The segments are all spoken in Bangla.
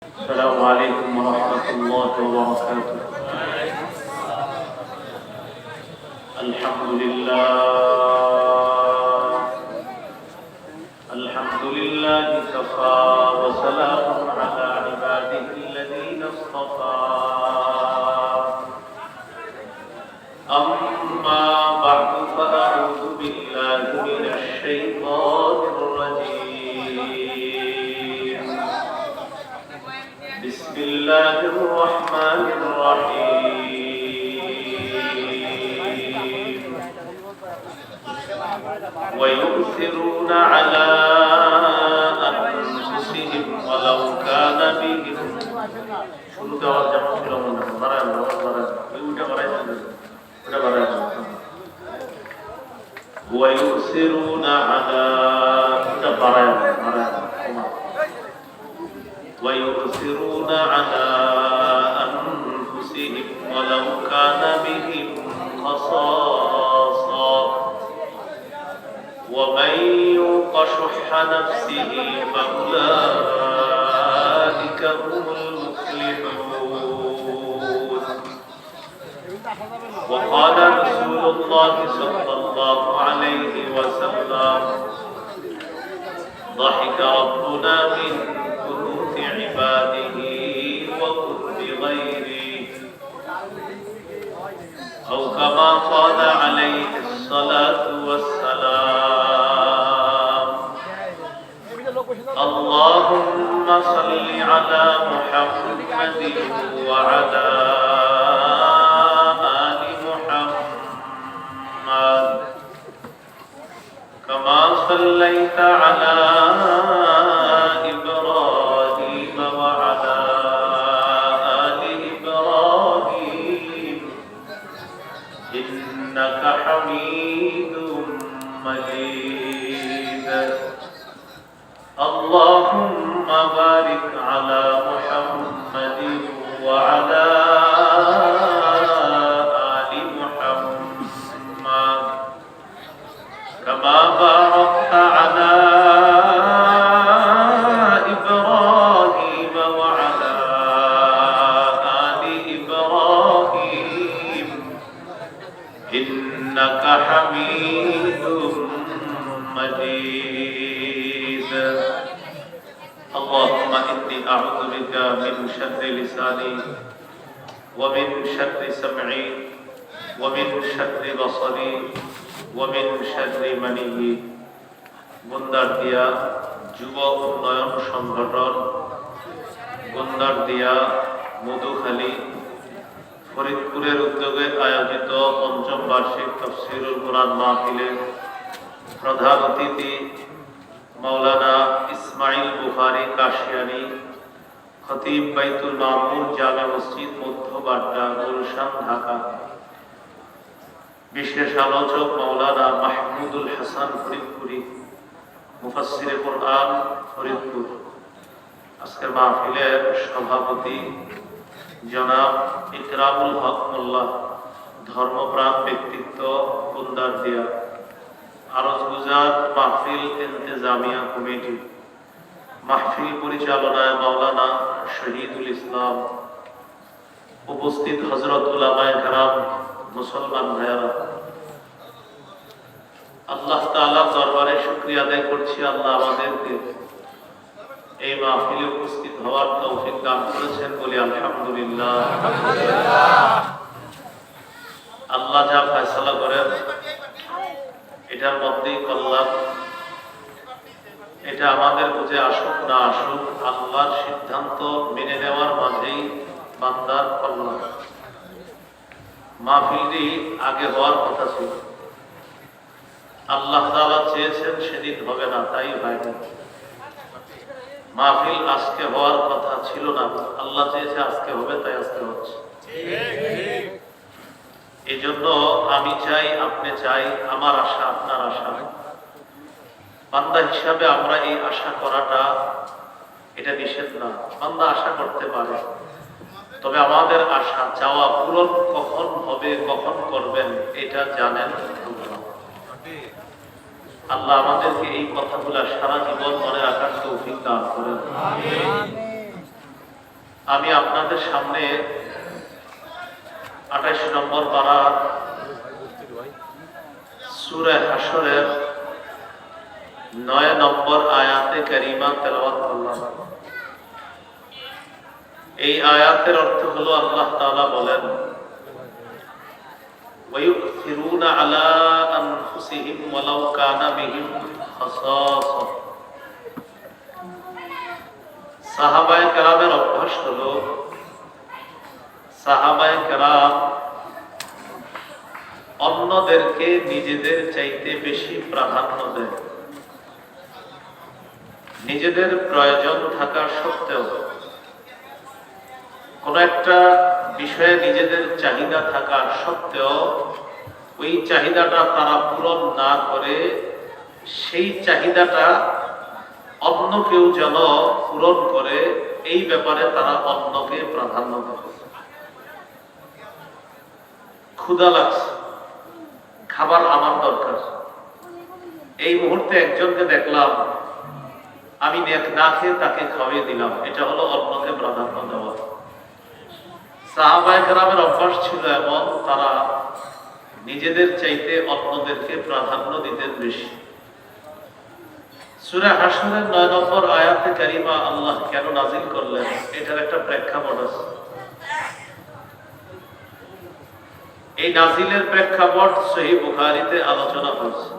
السلام عليكم ورحمة الله وبركاته. الحمد لله كفى وسلام على عباده الذين اصطفى. أما بعد فأعوذ بالله من الشيطان الرجيم. بسم الله الرحمن الرحيم. ويؤثرون على أنفسهم ولو كان بهم. ويؤثرون على ويؤثرون على أنفسهم ولو كان بهم خصاصة ومن يوق شح نفسه فأولئك هم المفلحون. وقال رسول الله صلى الله عليه وسلم: ضحك ربنا من قنوت عباده وقرب غيره، أو كما قال عليه الصلاة والسلام: اللهم صل على محمد وعلى آل محمد كما صليت على إبراهيم وعلى آل إبراهيم إنك حميد مجيد. اللهم بارك على محمد وعلى آل محمد كما باركت على إبراهيم وعلى آل إبراهيم إنك حميد مجيد. اللهم إني أعوذ بك من شر لساني ومن شر سمعي ومن شر بصري ومن شر مني. গুন্দারদিয়া যুব উন্নয়ন সংগঠন, গুন্দারদিয়া মধুখালী ফরিদপুরের উদ্যোগে আয়োজিত পঞ্চম বার্ষিক তাফসীরুল কুরআন মাহফিলের প্রধান অতিথি মাওলানা ইসমাইল বুখারী কাশিয়ানী, খতিব বাইতুল মামুর জামে মসজিদ মধ্য বাড্ডা, গুলশান, ঢাকা। বিশেষ আলোচক মাওলানা মাহমুদুল হাসান ফরিদপুরি, মুফাসসিরে কুরআন, ফরিদপুর। আজকের মাহফিলের সভাপতি জনাব ইকরামুল হক মোল্লা, ধর্মপ্রাণ ব্যক্তিত্ব, গুন্দারদিয়া। আরজগুজার মাহফিল ইন্তেজামিয়া কমিটি। মাহফিল পরিচালনায় মাওলানা শহীদুল ইসলাম। উপস্থিত হযরত উলামায়ে কেরাম, মুসলমান ভাইয়েরা, আল্লাহ তাআলার দরবারে শুকরিয়া আদায় করছি। আল্লাহ আমাদেরকে এই মাহফিলে উপস্থিত হওয়ার তৌফিক দান করেছেন বলে আলহামদুলিল্লাহ। আল্লাহ যা ফয়সালা করেন এটার মধ্যেই কল্যাণ। এটা আমাদের বুঝে আসুক না আসুক, আল্লাহর সিদ্ধান্ত মেনে নেওয়ার মাঝেই বান্দার কল্যাণ। মাহফিলটি আগে হওয়ার কথা ছিল, আল্লাহ তাআলা চেয়েছেন সেদিন হবে না, তাই হয়নি। মাহফিল আজকে হওয়ার কথা ছিল না, আল্লাহ চেয়েছে আজকে হবে, তাই আজকে হচ্ছে। এই জন্য আমি চাই, আপনি চাই, আমার আশা আপনার আশা, বান্দা হিসাবে আমরা এই আশা করাটা এটা নিষেধ না। বান্দা আশা করতে পারে, তবে আমাদের আশা চাওয়া পূরণ কখন হবে, কখন করবেন, এটা জানেন আল্লাহ। আল্লাহ আমাদেরকে এই কথাগুলো সারা জীবন মনে রাখার তৌফিক দান করেন। আমি আপনাদের সামনে 28 নম্বর পারার সূরা হাশরের 9 নম্বর আয়াতে কারিমা তেলাওয়াত করলাম। এই আয়াতের অর্থ হলো আল্লাহ তাআলা বলেন, ওয়ায়ুথিরুনা আলা আনফুসিহিম ওয়ালাউ কানা বিহিম খাসাসা। সাহাবায়ে কেরামের অভ্যাস হলো, সাহাবায়ে কেরাম অন্যদেরকে নিজেদের চাইতে বেশি প্রাধান্য দেয়। নিজেদের প্রয়োজন থাকা সত্ত্বেও কোন একটা বিষয়ে নিজেদের চাহিদা থাকা সত্ত্বেও ওই চাহিদাটা তারা পূরণ না করে সেই চাহিদাটা অন্য কেউ যেন পূরণ করে, এই ব্যাপারে তারা অন্যকে প্রাধান্য দেয়। ক্ষুধা লাগছে, খাবার আমার দরকার, এই মুহূর্তে একজনকে দেখলাম, আমি না খেয়ে তাকে খাওয়িয়ে দিলাম, এটা হলো অন্যকে প্রাধান্য দেওয়া। সাহাবায়ে কেরামের অভ্যাস ছিল এমন, তারা নিজেদের চাইতে অন্যদেরকে প্রাধান্য দিতেন বেশি। সূরা হাশরের 9 নম্বর আয়াতে কারিমা আল্লাহ কেন নাযিল করলেন, এটার একটা প্রেক্ষাপট আছে। এই নাযিলের প্রেক্ষাপট সহিহ বুখারীতে আলোচনা হয়েছে।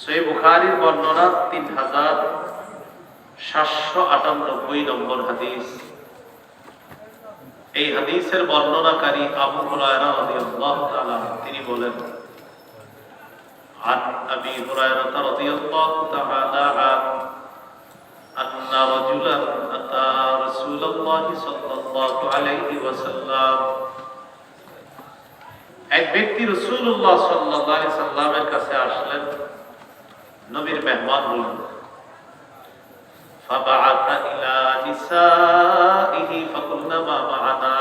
সহিহ বুখারীর বর্ণনা 3798 নম্বর হাদিস। এই হাদিসের বর্ণনাকারী আবু হুরায়রা রাদিয়াল্লাহু তাআলা তিনি বলেন, عن أبي هريرة رضي الله تعالى عنه أن رجلا أتى رسول الله صلى الله عليه وسلم। এক ব্যক্তি রাসূলুল্লাহ সাল্লাল্লাহু আলাইহি সাল্লামের কাছে আসলেন, নবীর মেহমান হলেন। فبعث إلى نسائه فقلنا ما معنا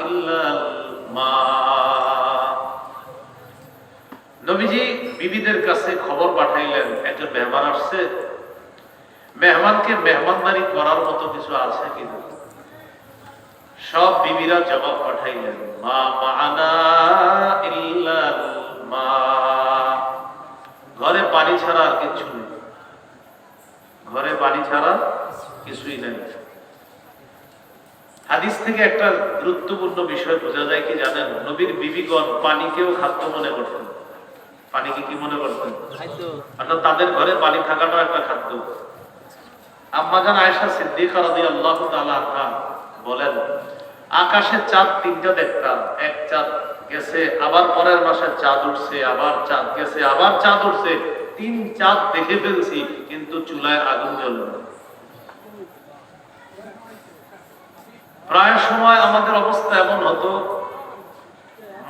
إلا الماء। নবীজি বিবিদের কাছে খবর পাঠাইলেন, একজন মেহমান আসছে, মেহমানকে মেহমানদারি করার মতো কিছু আছে কিনা। সব বিবিরা জবাব পাঠাইলেন, মা মা'না ইল্লাল মা, ঘরে পানি ছাড়া আর কিছু নেই, ঘরে পানি ছাড়া কিছুই নাই। হাদিস থেকে একটা গুরুত্বপূর্ণ বিষয় বোঝা যায় কি জানেন, নবীর বিবিগণ পানিকেও খাদ্য মনে করতেন। পানিকে কি মনে করতেন? অর্থাৎ তাদের ঘরে পানি থাকাটা একটা খাদ্য। আম্মা জান আয়েশা সিদ্দিকা রাদিয়াল্লাহু তাআলা আনহা বলেন, আকাশে চাঁদ 3টা দেখতাম, এক চাঁদ গেছে, আবার পরের মাসে চাঁদ উঠছে, আবার চাঁদ গেছে, আবার চাঁদ উঠছে, 3 চাঁদ দেখে ফেলছি, কিন্তু চুলায় আগুন জ্বলল না। প্রায় সময় আমাদের অবস্থা এমন হতো,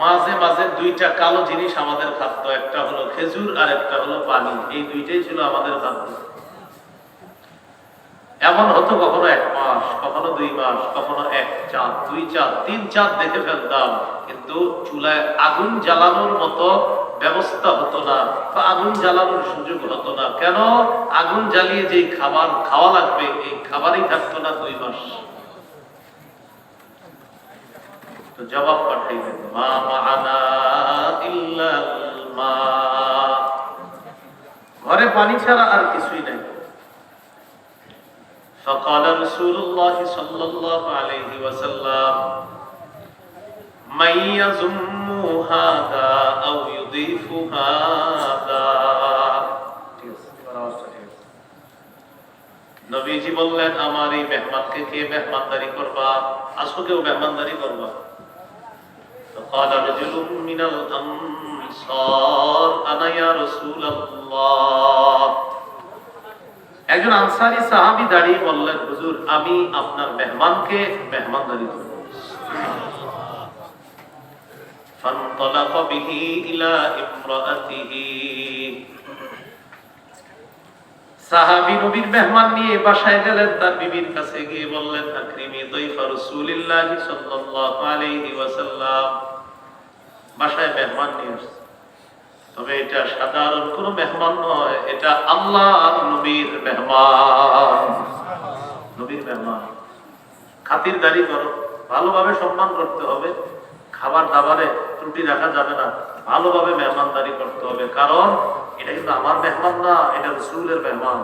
মাঝে মাঝে 2টা কালো জিনিস আমাদের খাদ্য, একটা হলো খেজুর আর একটা হলো পানি, এই 2টাই ছিল আমাদের খাদ্য। এমন হতো কখনো 1 মাস, কখনো 2 মাস, কখনো 1 চাঁদ, 2 চাঁদ, 3 চাঁদ দেখে ফেলতাম, কিন্তু চুলায় আগুন জ্বালানোর মতো ব্যবস্থা হতো না, বা আগুন জ্বালানোর সুযোগ হতো না। কেন? আগুন জ্বালিয়ে যে খাবার খাওয়া লাগবে, এই খাবারই থাকতো না 2 মাস। তো জবাব পাঠাইলেন, মা মা'না ইল্লাল মা, ঘরে পানি ছাড়া আর কিছুই নাই। فقال رسول الله صلى الله عليه وسلم من يزم هذا أو يضيف هذا। নবীজি বললেন, আমার এই মেহমানকে কে মেহমানদারি করবা? আসো কেউ মেহমানদারি করবা? فقال رجل من الأنصار أنا يا رسول الله। একজন আনসারী সাহাবী দাঁড়িয়ে বললেন, হুজুর আমি আপনার মেহমানকে মেহমানদারি করব। فانطلق به إلى امرأته। সাহাবী নবীর মেহমান নিয়ে বাসায় গেলেন, তার বিবির কাছে গিয়ে বললেন, আকরিমি দাইফা রাসূলিল্লাহি সাল্লাল্লাহু আলাইহি ওয়াসাল্লাম। বাসায় মেহমান নিয়ে আসছে, তবে এটা সাধারণ কোনো মেহমান নয়, এটা আল্লাহর নবীর মেহমান, নবীর মেহমান। খাতিরদারি করো, ভালোভাবে সম্মান করতে হবে, খাবার দাবারে ত্রুটি রাখা যাবে না, ভালোভাবে মেহমানদারি করতে হবে, কারণ এটা কিন্তু আমার মেহমান না, এটা রাসূলের মেহমান।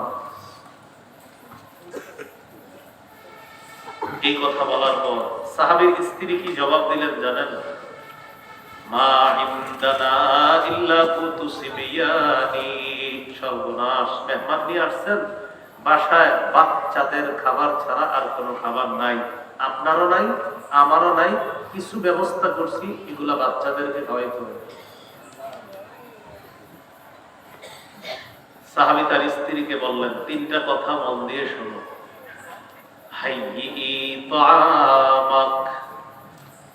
এই কথা বলার পর সাহাবীর স্ত্রী কি জবাব দিলেন জানেন? মা ইনদানা ইল্লা কুতু সিবিয়ানি। সর্বনাশ, মেহমান নিয়ে আসছেন, বাসায় বাচ্চাদের খাবার ছাড়া আর কোনো খাবার নাই, আপনারও নাই আমারও নাই, কিছু ব্যবস্থা করছি, এগুলা বাচ্চাদেরকে খাওয়াইতে হবে। সাহাবী তার স্ত্রীকে বললেন, তিনটা কথা মন দিয়ে শোনো। হাইয়ি তাআমাক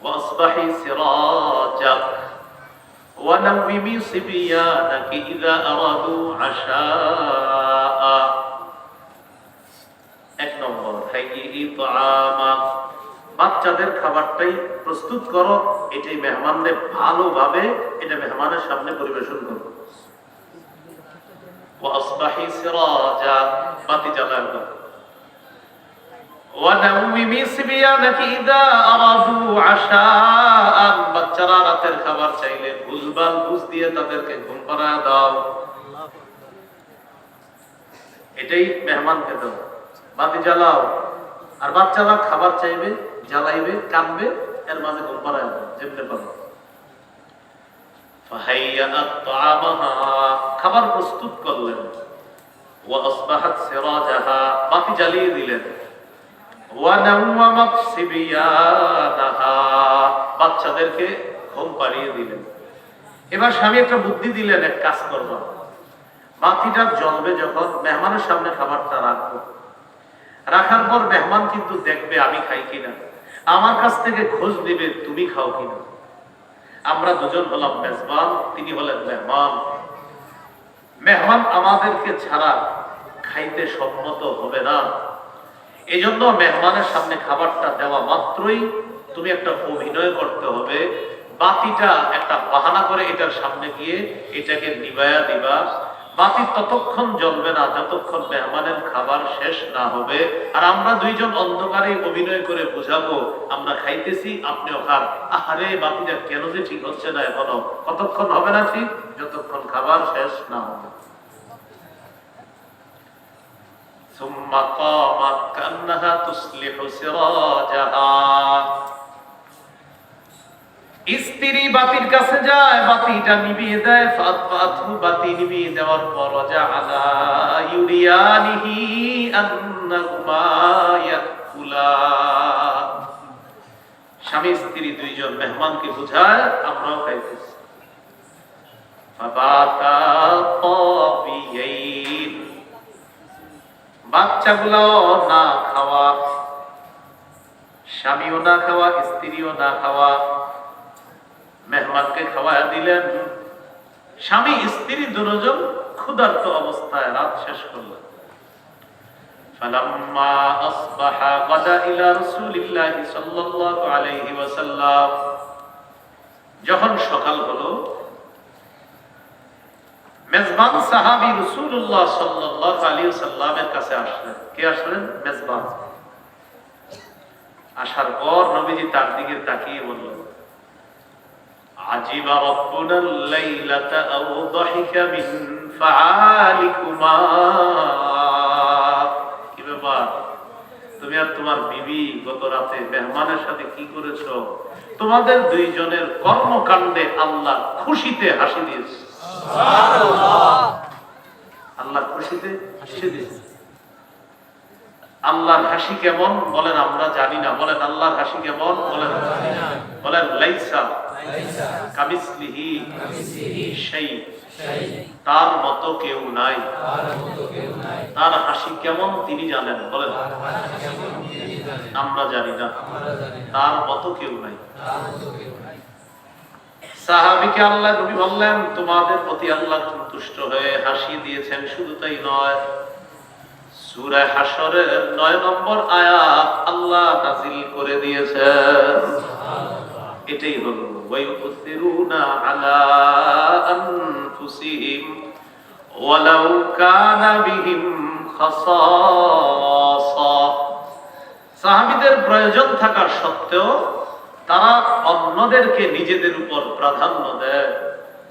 ওয়াসবাহি সিরাজাক ওয়ানাওমি সিবিয়ানাক ইযা আরাদু আশাআ। এক নম্বর, হাইয়ি তাআমাক, বাচ্চাদের খাবারটাই প্রস্তুত করো, এটাই মেহমানদের ভালোভাবে এটা মেহমানের সামনে পরিবেশন করো। ওয়াসবাহি সিরাজাক, বাতি জ্বালায় দাও। ওয়ানাওমি সিবিয়ানাক ইযা আরাদু আশাআ, বাচ্চারা রাতের খাবার চাইলে ভুলভাল বুঝ দিয়ে তাদেরকে ঘুম পাড়ায় দাও। এটাই মেহমানকে দাও, বাতি জ্বালাও, আর বাচ্চারা খাবার চাইবে, জ্বালাইবে, কাঁদবে, এর মাঝে ঘুম পাড়ায় দাও যেতে পারো। ফাহাইয়াত তাআমাহা, খাবার প্রস্তুত করলেন। ওয়া আসবাহাত সিরাজাহা, বাতি জ্বালিয়ে দিলেন। ওয়া নাওমাত সিবিয়ানাহা, বাচ্চাদেরকে ঘুম পাড়িয়ে দিলেন। এবার স্বামী একটা বুদ্ধি দিলেন, এক কাজ করবা, বাতিটা জ্বলবে যখন, মেহমানের সামনে খাবারটা রাখবো, রাখার পর মেহমান কিন্তু দেখবে আমি খাই কিনা, আমার কাছ থেকে খোঁজ নেবে তুমি খাও কিনা। আমরা দুজন হলাম মেজবান, তিনি হলেন মেহমান। মেহমান আমাদেরকে ছাড়া খাইতে সম্মত হবে না, এই জন্য মেহমানের সামনে খাবারটা দেওয়া মাত্রই তুমি একটা অভিনয় করতে হবে, বাতিটা একটা বাহানা করে এটার সামনে গিয়ে এটাকে নিভায়া দিবা। বাতি ততক্ষণ জ্বলবে না যতক্ষণ মেহমানের খাবার শেষ না হবে, আর আমরা দুইজন অন্ধকারে অভিনয় করে বুঝাবো আমরা খাইতেছি, আপনিও খান। আরে বাতিটা কেন যে ঠিক হচ্ছে না এখনো, কতক্ষণ হবে না ঠিক, যতক্ষণ খাবার শেষ না হবে। ثم قامت كأنها تصلح سراجها, স্ত্রী বাতির কাছে যায়, বাতিটা নিভিয়ে দেয়। ফাতফাতহু, বাতি নিভিয়ে দেওয়ার পর জাআলা ইউরিয়ানিহি আন্নাহুমা ইয়াকুলান, স্বামী স্ত্রী দুইজন মেহমানকে বুঝায় আমরাও খাইতেছি। ফাবাতা তাবিয়াইন, বাচ্চাগুলো না খাওয়া, স্বামীও না খাওয়া, স্ত্রীও না খাওয়া, মেহমানকে খাওয়া দিলেন। স্বামী স্ত্রী দুজন ক্ষুধার্ত অবস্থায় রাত শেষ করলেন। ফালাম্মা আসবাহা গাদা ইলা রাসূলিল্লাহি সাল্লাল্লাহু আলাইহি ওয়াসাল্লাম, যখন সকাল হলো, মেজবান সাহাবী রাসূলুল্লাহ সাল্লাল্লাহু আলাইহি ওয়াসাল্লামের কাছে আসলেন। কে আসলেন? মেজবান। আসার পর নবীজি তার দিকে তাকিয়ে বললেন, আজিবা রাব্বুনাল লাইলাতা আও দাহিকা মিন ফাআলিকুমা, কি ব্যাপার, তুমি আর তোমার বিবি গত রাতে মেহমানের সাথে কি করেছো? তোমাদের দুইজনের কর্মকাণ্ডে আল্লাহ খুশিতে হাসি দিয়েছে। আল্লাহ খুশিতে হাসি দিয়েছে। আল্লাহর হাসি কেমন বলেন আমরা জানি না, বলেন আল্লাহর হাসি কেমন বলেন, বলেন লাইসা কামিসলিহি শাই, তার মতো কেউ নাই। তার হাসি কেমন তিনি জানেন, বলেন আমরা জানি না, তার মতো কেউ নাই। সাহাবীকে আল্লাহ নবী বললেন, তোমাদের প্রতি আল্লাহ সন্তুষ্ট হয়ে হাসি দিয়েছেন, শুধু তাই নয়, সূরা হাশরের 9 নম্বর আয়াত আল্লাহ নাযিল করে দিয়েছেন। এটাই হলো ওয়ায়ুসিরুনা আলা আনফুসিহিম ওয়ালাউ কানা বিহিম খাসাসা, সাহাবীদের প্রয়োজন থাকার সত্ত্বেও তারা অন্যদেরকে নিজেদের উপর প্রাধান্য দেয়।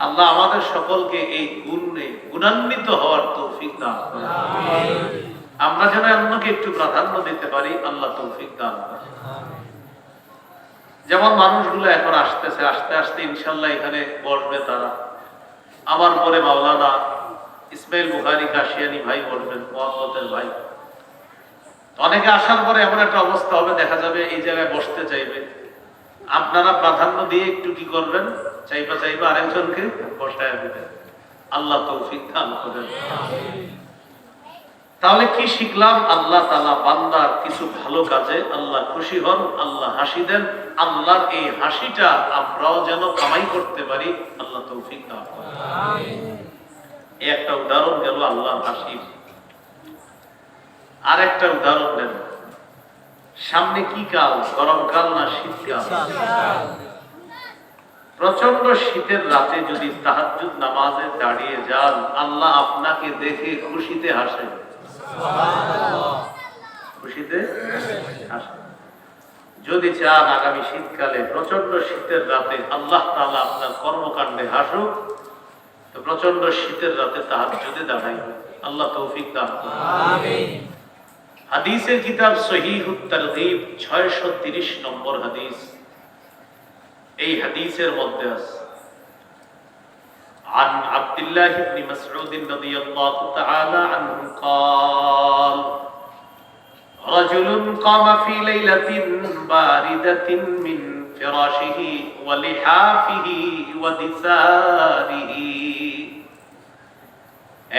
আল্লাহ আমাদের সকলকে এই গুণে গুণান্বিত হওয়ার তৌফিক দান করেন। আমরা যেন অন্যকে একটু প্রাধান্য দিতে পারি, আল্লাহ তৌফিক দান করেন। যেমন মানুষগুলো এখন আসতেছে, আস্তে আস্তে ইনশাল্লাহ এখানে বসবে তারা। আমার পরে মাওলানা ইসমাইল বুখারী কাশিয়ানী ভাই বসবেন, মুহাম্মদের ভাই। অনেকে আসার পরে এমন একটা অবস্থা হবে, দেখা যাবে এই জায়গায় বসতে চাইবে, আপনারা প্রাধান্য দিয়ে একটু কি করবেন, চাইবা আরেকজনকে বসায় দিবেন। আল্লাহ তৌফিক দান করেন। তাহলে কি শিখলাম? আল্লাহ তাআলা বান্দার কিছু ভালো কাজে আল্লাহ খুশি হন, আল্লাহ হাসি দেন। আল্লাহর এই হাসিটা আমরাও যেন কামাই করতে পারি, আল্লাহ তৌফিক দান করেন। এই একটা উদাহরণ গেল আল্লাহর হাসির। আরেকটা উদাহরণ দেন, সামনে কি কাল? গরমকাল না শীতকাল? প্রচন্ড শীতের রাতে যদি তাহাজ্জুদ নামাজে দাঁড়িয়ে যান, আল্লাহ আপনাকে দেখে খুশিতে হাসেন। খুশিতে হাসেন। যদি চান আগামী শীতকালে প্রচন্ড শীতের রাতে আল্লাহ তাআলা আপনার কর্মকাণ্ডে হাসুক, তো প্রচন্ড শীতের রাতে তাহাজ্জুদে দাঁড়াইবে। আল্লাহ তৌফিক দান করুন। আমিন। হাদিসের কিতাব সহিহুত তারগীব 630 নম্বর হাদিস। এই হাদিসের মধ্যে আছে عن عبد الله بن مسعود رضي الله تعالى عنه قال رجل قام في ليلة باردة من فراشه ولحافه ودثاره।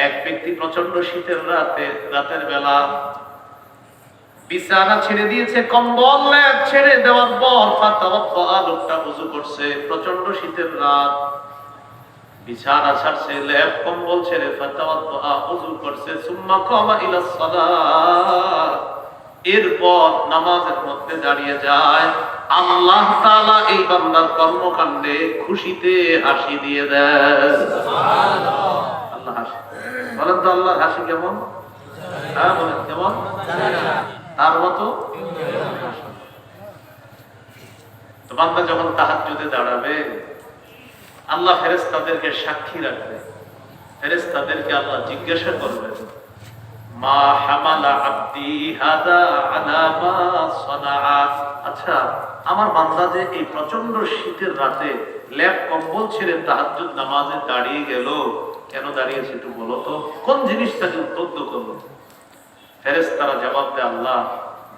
এক ব্যক্তি প্রচন্ড শীতের রাতের বেলা বিছানা ছেড়ে দিয়েছে, কম্বল ছেড়ে দেওয়ার পর ফাতাওয়াদ্দা, লোকটা ওযু করছে। প্রচন্ড শীতের রাত, বিছানা ছাড়ছে, লেপ কম্বল ছেড়ে ফাতাওয়াদ্দা, ওযু করছে। সুম্মা কামা ইলাস সালাত, এরপর নামাজের মধ্যে দাঁড়িয়ে যায়। আল্লাহ তাআলা এই বান্দার কর্মকাণ্ডে খুশিতে হাসি দিয়ে দেন। সুবহানাল্লাহ। আল্লাহ হাসি বলেন তো, আল্লাহর হাসি কেমন? হ্যাঁ বলেন কেমন? তার মতো। তো বান্দা যখন তাহাজ্জুদে দাঁড়াবে, আল্লাহ ফেরেশতাদেরকে সাক্ষী রাখবে। ফেরেশতাদেরকে আল্লাহ জিজ্ঞাসা করবেন, মা হামালা আবদি হাদা আলা মা সানাআ। আচ্ছা, আমার বান্দা যে এই প্রচন্ড শীতের রাতে লেপ কম্বল ছেড়ে তাহাজ্জুদ নামাজে দাঁড়িয়ে গেল, কেন দাঁড়িয়েছে একটু বলো তো, কোন জিনিসটাকে উদ্বুদ্ধ করলো? ফেরেশতারা জবাব দেয়, আল্লাহ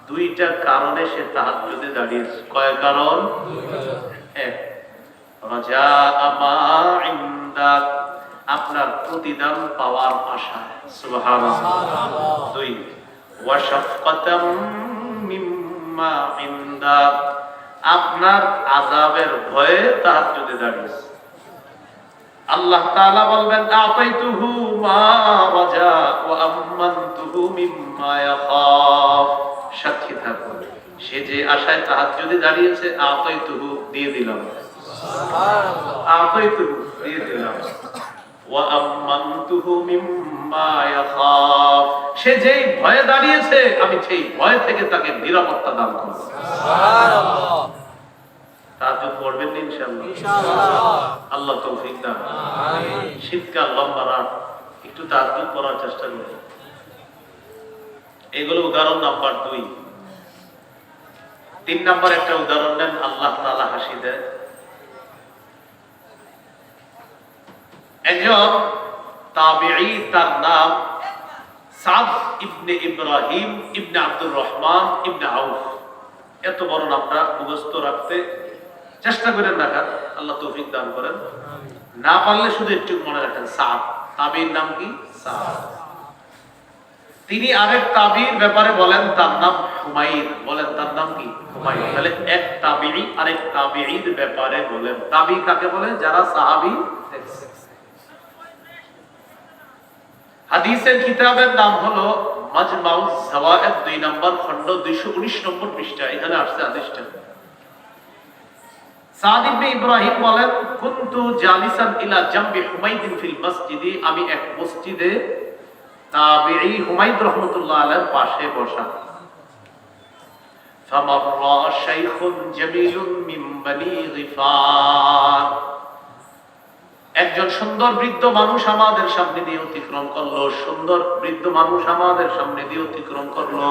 দুইটা কারণে সে তাহাজ্জুদে দাঁড়িয়েছে। কয় কারণ? এক, রাজা মা ইনদাক, আপনার প্রতিদান পাওয়ার আশা। সুবহানাল্লাহ। দুই, ওয়া শাফকাতাম মিম্মা ইনদাক, আপনার আযাবের ভয়ে তাহাজ্জুদে দাঁড়িয়েছে। আল্লাহ তাআলা বলবেন, আতাইতুহু মা রাজা ওয়া আমানতুহু মিম্মা ইয়াখাফ। সাক্ষী থাকো, সে যে আশায় তাহাজ্জুদে দাঁড়িয়েছে, আতাইতুহু দিয়ে দিলাম। সুবহানাল্লাহ। আতাইতুহু দিয়ে দিলাম। ওয়া আমানতুহু মিম্মা ইয়াখাফ, সে যেই ভয়ে দাঁড়িয়েছে, আমি সেই ভয় থেকে তাকে নিরাপত্তা দান করব। সুবহানাল্লাহ। তাহাজ্জুদ পড়বেন ইনশাআল্লাহ। ইনশাআল্লাহ। আল্লাহ তৌফিক দান। আমিন। শীতকাল, লম্বা রাত, একটু তাহাজ্জুদ পড়ার চেষ্টা করুন। এগুলো উদাহরণ নাম্বার 2। 3 নাম্বার একটা উদাহরণ নেন, আল্লাহ তাআলা হাসি দেয়। একজন তাবিঈ, তার নাম সাদ ইবনে ইব্রাহিম ইবনে আব্দুর রহমান ইবনে আউফ। এত বড় নামটা মুখস্থ রাখতে চেষ্টা করেন, রাখার আল্লাহ তৌফিক দান করেন। না পারলে শুধু একটু মনে রাখেন, সাদ। তাবিঈর নাম কি? সাদ। তিনি আরেক তাবিঈর ব্যাপারে বলেন, তার নাম হুমায়র। বলেন তার নাম কি? হুমায়র। তাহলে এক তাবিঈ আরেক তাবিঈর ব্যাপারে বলেন। তাবিঈ কাকে বলে? যারা সাহাবী। হাদিসের কিতাবের নাম হলো মাজমাউজ যাওয়ায়েদ, 2 নম্বর খণ্ড, 219 নম্বর পৃষ্ঠা। এখানে আসছে হাদিসটা। সাদ ইবনে ইব্রাহিম বলেন, কুনতু জালিসান ইলা জামবি হুমায়দ ফিল মসজিদি, আমি এক মসজিদে তাবিঈ হুমায়দ রাহমাতুল্লাহ আলাইহির পাশে বসা। ফামাররা শাইখুন জামিলুন মিন বানি গিফার, একজন সুন্দর বৃদ্ধ মানুষ আমাদের সামনে দিয়ে অতিক্রম করলো, সুন্দর বৃদ্ধ মানুষ আমাদের সামনে দিয়ে অতিক্রম করলো।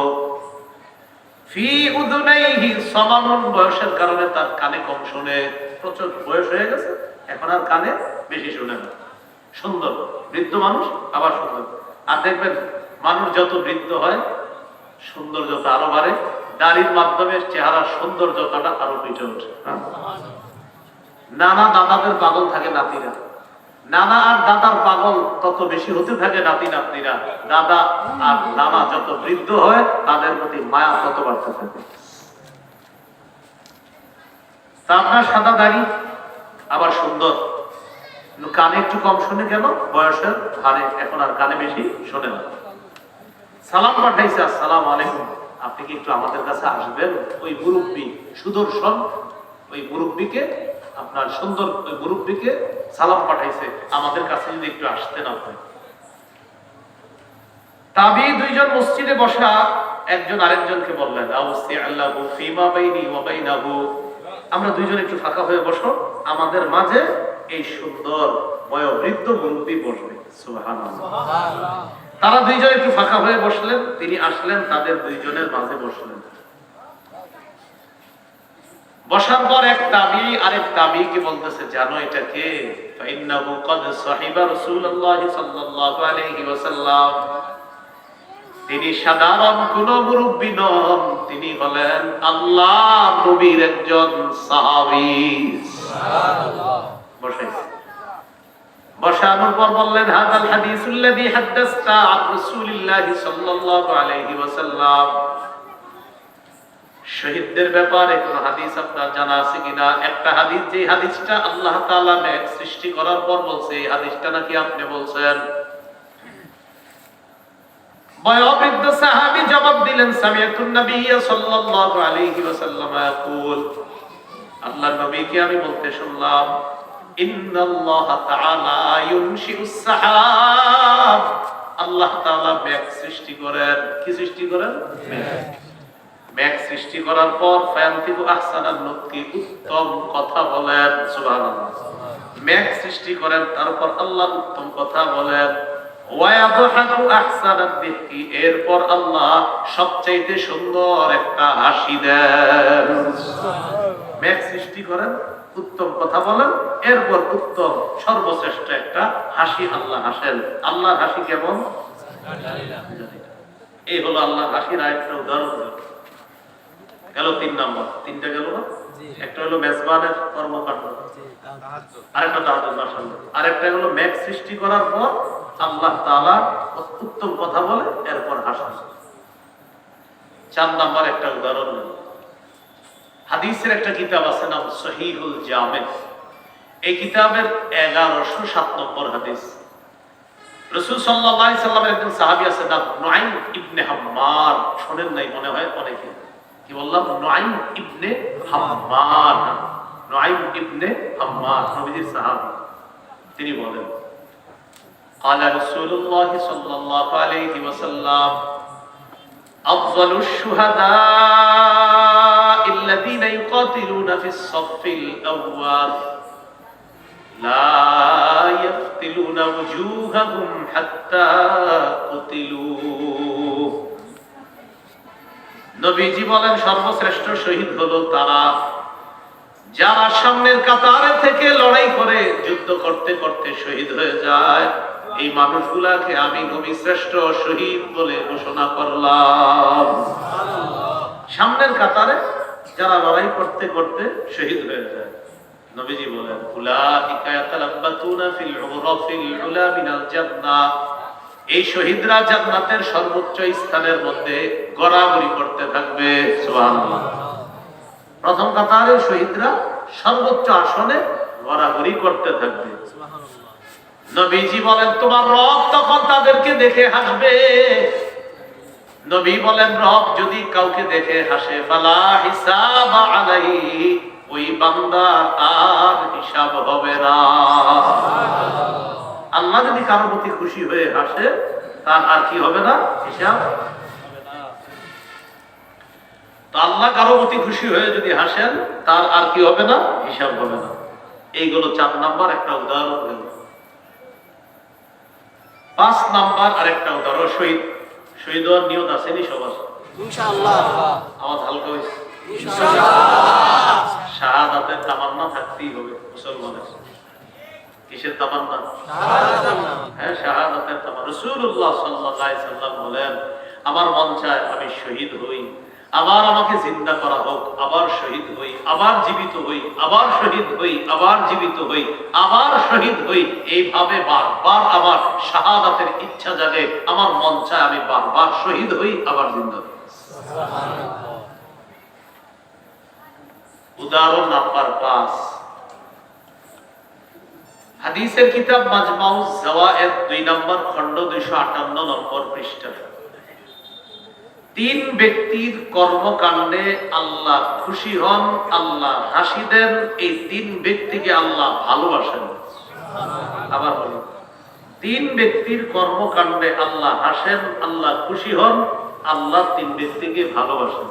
ফি উযুনাইহি সামানুন, বয়সের কারণে তার কানে কম শুনে, প্রচুর বয়স হয়ে গেছে, এখন আর কানে বেশি শুনে না। সুন্দর বৃদ্ধ মানুষ, আবার সুন্দর। আর দেখবেন মানুষ যত বৃদ্ধ হয় সৌন্দর্যতা আরো বাড়ে, দাড়ির মাধ্যমে চেহারার সৌন্দর্যতাটা আরো পিটে ওঠে। নানা দাদাদের পাগল থাকে নাতিরা, নানা আর দাদার পাগল তত বেশি হতে থাকে নাতি নাতনিরা। দাদা আর নানা যত বৃদ্ধ হয় তাদের প্রতি মায়া তত বাড়তে থাকে। তা আপনার সাদা দাড়ি আবার সুন্দর, কানে একটু কম শুনে কেন? বয়সের হারে এখন আর কানে বেশি শোনে না। সালাম পাঠাইছে, আসসালামু আলাইকুম, আপনি কি একটু আমাদের কাছে আসবেন? ওই মুরব্বী সুদর্শন, ওই মুরব্বীকে, আপনার সুন্দর ওই মুরব্বীকে সালাম পাঠাইছে, আমাদের কাছে যদি একটু আসতে না হয়। তাবি দুইজন মসজিদে বসা একজন আরেকজনকে বললেন, আউসি আল্লাহু ফিমা বাইনি ওয়া বাইনাহু, আমরা দুইজন একটু ফাঁকা হয়ে বসো, আমাদের মাঝে এই সুন্দর বয়োবৃদ্ধ মুরব্বী বসবে। সুবহানাল্লাহ। তারা দুইজন একটু ফাঁকা হয়ে বসলেন, তিনি আসলেন, তাদের দুইজনের মাঝে বসলেন। বসার পর এক তাবি আরেক তাবিকে বলতেছে, জানো এটা কে? ফাইন্নাহু ক্বাদ সাহিবা রাসূলুল্লাহ সাল্লাল্লাহু আলাইহি ওয়াসাল্লাম, তিনি সাধারণ কোন মুরব্বী নন, তিনি হলেন আল্লাহর নবীর একজন সাহাবী। সুবহানাল্লাহ। বসাইছে, বসানোর পর বললেন, হাযাল হাদিসুল্লাযী হাদাসতা আন রাসূলিল্লাহ সাল্লাল্লাহু আলাইহি ওয়াসাল্লাম, শহীদদের ব্যাপারে কোন হাদিস আপনার জানা আছে কিনা? একটা হাদিস, যে হাদিসটা আল্লাহ তাআলা নেক সৃষ্টি করার পর বলছে, এই হাদিসটা নাকি আপনি বলছেন? বয়োবৃদ্ধ সাহাবী জবাব দিলেন, সামিআতুন নবিয়্য সাল্লাল্লাহু আলাইহি ওয়াসাল্লাম ইয়াকুল, আল্লাহর নবীকে আমি বলতে শুনলাম, ইন্নাল্লাহ তাআলা ইউনশিউস সাহাব, আল্লাহ তাআলা মেঘ সৃষ্টি করেন। কি সৃষ্টি করেন? মেঘ সৃষ্টি করার পর ফায়ান্তিকু আহসানান নুতকি, উত্তম কথা বলেন। সুবহানাল্লাহ। মেঘ সৃষ্টি করেন, তারপর আল্লাহ উত্তম কথা বলেন। ওয়ায়াদহাকু আহসানাদ দিহকি, এরপর আল্লাহ সবচাইতে সুন্দর একটা হাসি দেন। মেঘ সৃষ্টি করেন, উত্তম কথা বলেন, এরপর উত্তম সর্বশ্রেষ্ঠ একটা হাসি আল্লাহ হাসেন। আল্লাহর হাসি কেমন? এই হলো আল্লাহর হাসির আরেকটা উদাহরণ। গেল 3 নম্বর, 3টা গেল না? একটা হলো মেজবানের কর্মকাণ্ড, আরেকটা তাহাজ্জুদ, মাশাআল্লাহ, আরেকটা হলো মেঘ সৃষ্টি করার পর আল্লাহ তাআলা উত্তম কথা বলে, এরপর হাসেন। 4 নম্বর একটা উদাহরণ, হাদিসের একটা কিতাব আছে নাম সহিহুল জামি', এই কিতাবের 1107 নম্বর হাদিস। রাসূল সাল্লাল্লাহু আলাইহি সাল্লামের একজন সাহাবী আছে নাম নুআইম ইবনে হাম্মার, শুনেন নাই মনে হয় অনেকে। কি বললাম? নুআইম ইবনে হাম্মার, নুআইম ইবনে হাম্মার নবীজির সাহাবী। তিনি বলেন, قال رسول الله صلى الله عليه وسلم أفضل الشهداء الذين يقاتلون في الصف الأول لا يفتلون وجوههم حتى قتلوا। নবীজি বলেন, সর্বশ্রেষ্ঠ শহীদ হলো তারা যারা সামনের কাতারে থেকে লড়াই করে যুদ্ধ করতে করতে শহীদ হয়ে যায়। এই মানুষগুলাকে আমি নবী শ্রেষ্ঠ শহীদ বলে ঘোষণা করলাম। সামনের কাতারে যারা লড়াই করতে করতে শহীদ হয়ে যায়, নবীজি বলেন, উলাইকা ইয়াতালাব্বাতুনা ফিল উরাফিল উলা মিনাল জান্নাহ, এই শহীদরা জান্নাতের সর্বোচ্চ স্থানের মধ্যে গড়াগড়ি করতে থাকবে। সুবহানাল্লাহ। প্রথম কাতারে শহীদরা সর্বোচ্চ আসনে গড়াগড়ি করতে থাকবে। নবীজি বলেন, তোমার রব তখন তাদেরকে দেখে হাসবে। নবী বলেন, রব যদি কাউকে দেখে হাসে, ফালা হিসাব আলাইহি, ওই বান্দা আর হিসাব হবে না। আল্লাহ যদি কারোর প্রতি খুশি হয়ে হাসে, তার আর কি হবে না? হিসাব হবে না। তো আল্লাহ কারো প্রতি খুশি হয়ে যদি হাসেন, তার আর কি হবে না? হিসাব হবে না। এইগুলো 4 নাম্বার একটা উদাহরণ গেল। 5 নাম্বার আরেকটা উদাহরণ, শহীদ। শহীদ হওয়ার নিয়ত আসেনি সবার? ইনশাআল্লাহ। আওয়াজ হালকা হয়েছে। ইনশাআল্লাহ। শাহাদাতের তামান্না থাকতেই হবে মুসলমানের। কিসের তামান্না? হ্যাঁ, শাহাদাতের তামান্না। রাসূলুল্লাহ সাল্লাল্লাহু আলাইহি সাল্লাম বলেন, আমার মন চায় আমি শহীদ হই, আবার আমাকে জিন্দা করা হোক, আবার শহীদ হই, আবার জীবিত হই, আবার শহীদ হই, আবার জীবিত হই, আবার শহীদ হই। এইভাবে বারবার আমার শাহাদাতের ইচ্ছা জাগে। আমার মন চায় আমি বারবার শহীদ হই, আবার জিন্দা হই। উদাহরণ নাম্বার 5, হাদিসের কিতাব মাজমাউজ জাওয়ায়েদ 2 নম্বর খণ্ড 258 নম্বর পৃষ্ঠা। 3 ব্যক্তির কর্মকাণ্ডে আল্লাহ খুশি হন, আল্লাহ হাসি দেন। এই 3 ব্যক্তিকে আল্লাহ ভালোবাসেন। আবার বলুন, 3 ব্যক্তির কর্মকাণ্ডে আল্লাহ হাসেন, আল্লাহ খুশি হন, আল্লাহ 3 ব্যক্তিকে ভালোবাসেন।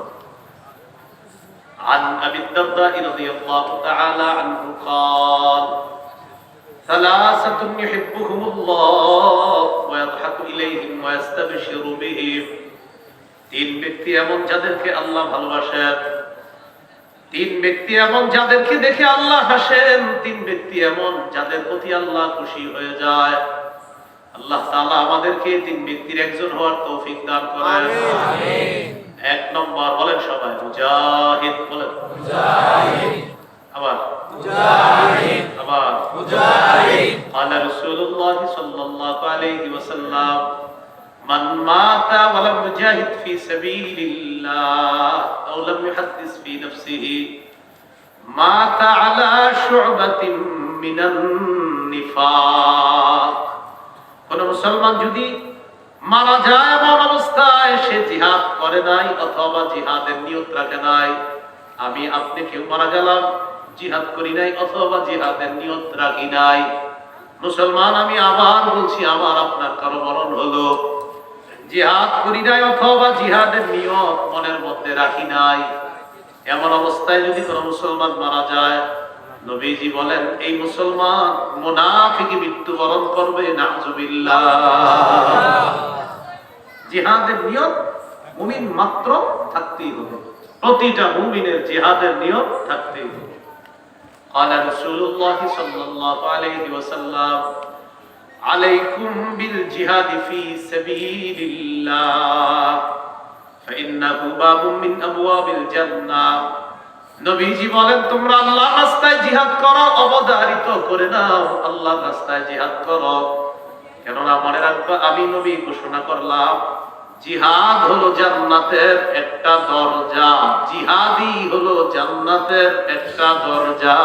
عن أبي الدرداء رضي الله تعالى عنه قال: 3 يحبهم الله ويضحك إليهم ويستبشر بهم। 3 ব্যক্তি এমন যাদেরকে আল্লাহ ভালোবাসেন, 3 ব্যক্তি এমন যাদেরকে দেখে আল্লাহ হাসেন, 3 ব্যক্তি এমন যাদের প্রতি আল্লাহ খুশি হয়ে যায়। আল্লাহ তাআলা আমাদেরকে 3 ব্যক্তির একজন হওয়ার তৌফিক দান করেন। আমিন। 1 নম্বর বলেন সবাই, মুজাহিদ বলেন। মুজাহিদ। আবার মুজাহিদ। আবার মুজাহিদ। قال رسول الله صلى الله عليه وسلم: من مات ولم يجاهد في سبيل الله أو لم يحدث في نفسه مات على شعبة من النفاق। কোন মুসলমান যদি মারা যায় এমন অবস্থায় সে জিহাদ করে নাই অথবা জিহাদের নিয়ত রাখে নাই, আমি আপনি কেউ মারা গেলাম জিহাদ করি নাই অথবা জিহাদের নিয়ত রাখি নাই, মুসলমান আমি আবার বলছি, আমার আপনার কারো মরণ হলো, জিহাদ করি নাই অথবা জিহাদের নিয়ত মনের মধ্যে রাখি নাই, এমন অবস্থায় যদি কোনো মুসলমান মারা যায়, নবীজি বলেন এই মুসলমান মুনাফিকি মৃত্যুবরণ করবে। নাউজুবিল্লাহ। জিহাদের নিয়ত মুমিন মাত্র থাকতেই হবে, প্রতিটা মুমিনের জিহাদের নিয়ত থাকতেই হবে। قال رسول الله صلى الله عليه وسلم: عليكم بالجهاد في سبيل الله فإنه باب من أبواب الجنة। নবীজি বলেন তোমরা আল্লাহর রাস্তায় জিহাদ করো, অবধারিত করে নাও আল্লাহর রাস্তায় জিহাদ করো। কেননা মনে রাখবে আমি নবী ঘোষণা করলাম জিহাদ হলো জান্নাতের একটা দরজা, জিহাদি হলো জান্নাতের একটা দরজা।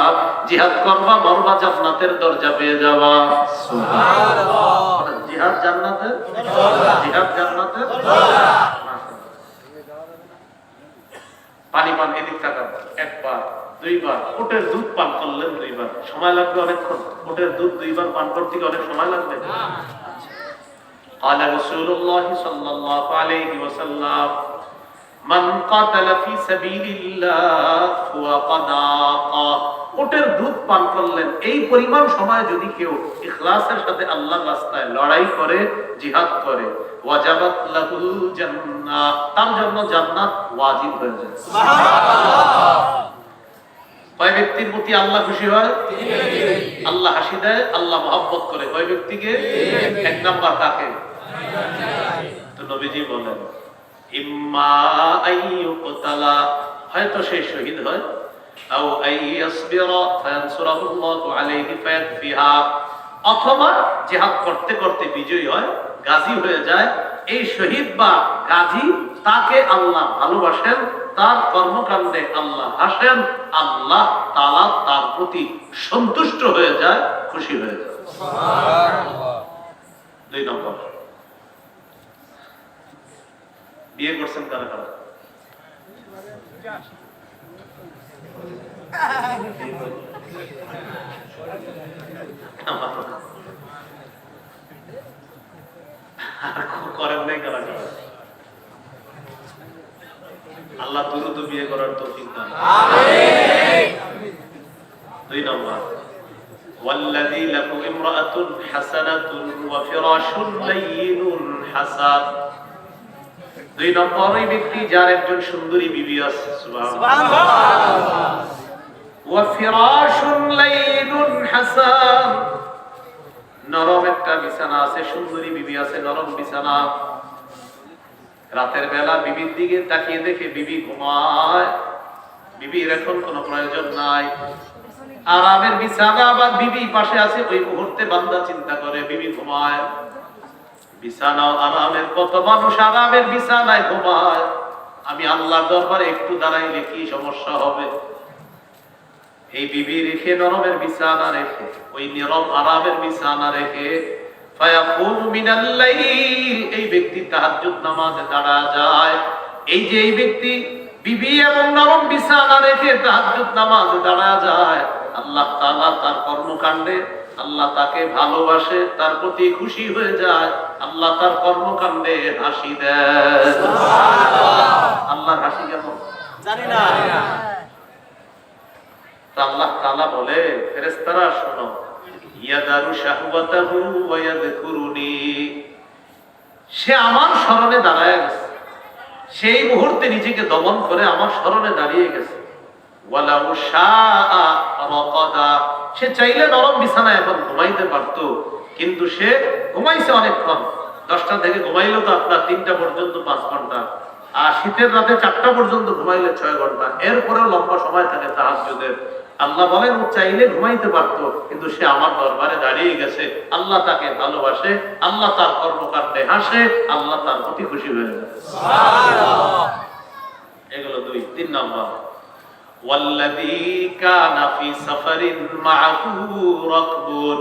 জিহাদ করবা মরবা জান্নাতের দরজা পেয়ে যাবা। সুবহানাল্লাহ। জিহাদ জান্নাতের দরজা, জিহাদ জান্নাতের দরজা। পানি পান, এদিক তাকান, একবার 2 বার। উটের দুধ পান করলেন 2 বার, সময় লাগবে অনেকক্ষণ? উটের দুধ 2 বার পান করতে কি অনেক সময় লাগবে? قال رسول الله صلى الله عليه وسلم: من قاتل في سبيل الله فقد آقى। উটের দুধ পান করলেন, এই পরিমাণ সময় যদি কেউ ইখলাসের সাথে আল্লাহর রাস্তায় লড়াই করে, জিহাদ করে, ওয়াজাবাত লাহুল জান্নাহ, তার জন্য জান্নাত ওয়াজিব হয়ে যায়। সুবহানাল্লাহ। কয় ব্যক্তির প্রতি আল্লাহ খুশি হয়? 3 ব্যক্তি। আল্লাহ হাসি দেয়, আল্লাহ মহব্বত করে কয় ব্যক্তিকে? 1 নাম্বার কাকে? তো নবীজি বলেন ইম্মা আইয়ুকতালা, হয়তো সে শহীদ হয়, আও আইয়াসবিরা ফায়ানসুরাহুল্লাহু আলাইহি ফায়াকফিহা, অথবা জিহাদ করতে করতে বিজয়ী হয়, গাজী হয়ে যায়। এই শহীদ বা গাজী তাকে আল্লাহ ভালোবাসেন, তার কর্মকাণ্ডে আল্লাহ হাসেন, আল্লাহ তাআলা তার প্রতি সন্তুষ্ট হয়ে যায়, খুশি হয়ে যায়। সুবহানাল্লাহ। 2 নম্বর, বিয়ে করছেন কারা কারা? করেন নাই কারা কারা? আল্লাহ দ্রুত বিয়ে করার তৌফিক দান। আমিন। 2 নম্বর, ওয়াল্লাযী লাহু ইমরাআতুন হাসানাতুন ওয়া ফিরাশুন লাইয়িনুন হাসান। 2 নম্বর, ওই ব্যক্তি যার একজন সুন্দরী বিবি আছে, সুবহানাল্লাহ, ওয়া ফিরাশুন লাইয়িনুন হাসান, নরম একটা বিছানা আছে, সুন্দরী বিবি আছে, নরম বিছানা। রাতের বেলা বিবির দিকে তাকিয়ে দেখে বিবি ঘুমায়, বিবির এখন কোনো প্রয়োজন নাই, আরামের বিছানা, আবার বিবি পাশে আছে, ওই মুহূর্তে বান্দা চিন্তা করে বিবি ঘুমায়, বিছানাও আরামের, কত মানুষ আরামের বিছানায় ঘুমায়, আমি আল্লাহর দরবারে একটু দাঁড়াইলে কি সমস্যা হবে? এই বিবি রেখে, নরমের বিছানা রেখে, ওই নরম আরামের বিছানা রেখে ফায়াকুম মিনাল লাইল, এই ব্যক্তি তাহাজ্জুদ নামাজে দাঁড়া যায়। এই যে এই ব্যক্তি বিবি এবং নরম বিছানা রেখে তাহাজ্জুদ নামাজে দাঁড়া যায়, আল্লাহ তাআলা তার কর্মকাণ্ডে, আল্লাহ তাকে ভালোবাসে, তার প্রতি খুশি হয়ে যায়, আল্লাহ তার কর্মকাণ্ডে হাসি দেয়। সুবহানাল্লাহ। আল্লাহর হাসি কেমন জানি না। আল্লাহ তাআলা বলে, ফেরেশতারা শোনো, ইয়াদারু শাহওয়াতাহু ওয়া ইয়াযকুরুনি, সে আমার স্মরণে দাঁড়ায় গেছে, সেই মুহূর্তে নিজেকে দমন করে আমার স্মরণে দাঁড়িয়ে গেছে। ওয়ালাউ শাআ রাকাদা, সে চাইলে নরম বিছানায় এখন ঘুমাইতে পারত, কিন্তু সে ঘুমাইছে অনেকক্ষণ, 10টা থেকে ঘুমাইলো তো আপনার 3টা পর্যন্ত 5 ঘন্টা, আর শীতের রাতে 4টা পর্যন্ত ঘুমাইলে 6 ঘন্টা, এরপরেও লম্বা সময় থাকে তাহাজ্জুদের। আল্লাহ বলেন, ও চাইলে ঘুমাইতে পারত, কিন্তু সে আমার দরবারে দাঁড়িয়ে গেছে, আল্লাহ তাকে ভালোবাসে, আল্লাহ তার কর্মকাণ্ডে হাসে, আল্লাহ তার প্রতি খুশি হয়ে যায়। সুবহানাল্লাহ। এগুলো 2। 3 নম্বর, ওয়াল্লাযী কানা ফি সাফারিন মাআহু রাকবুন,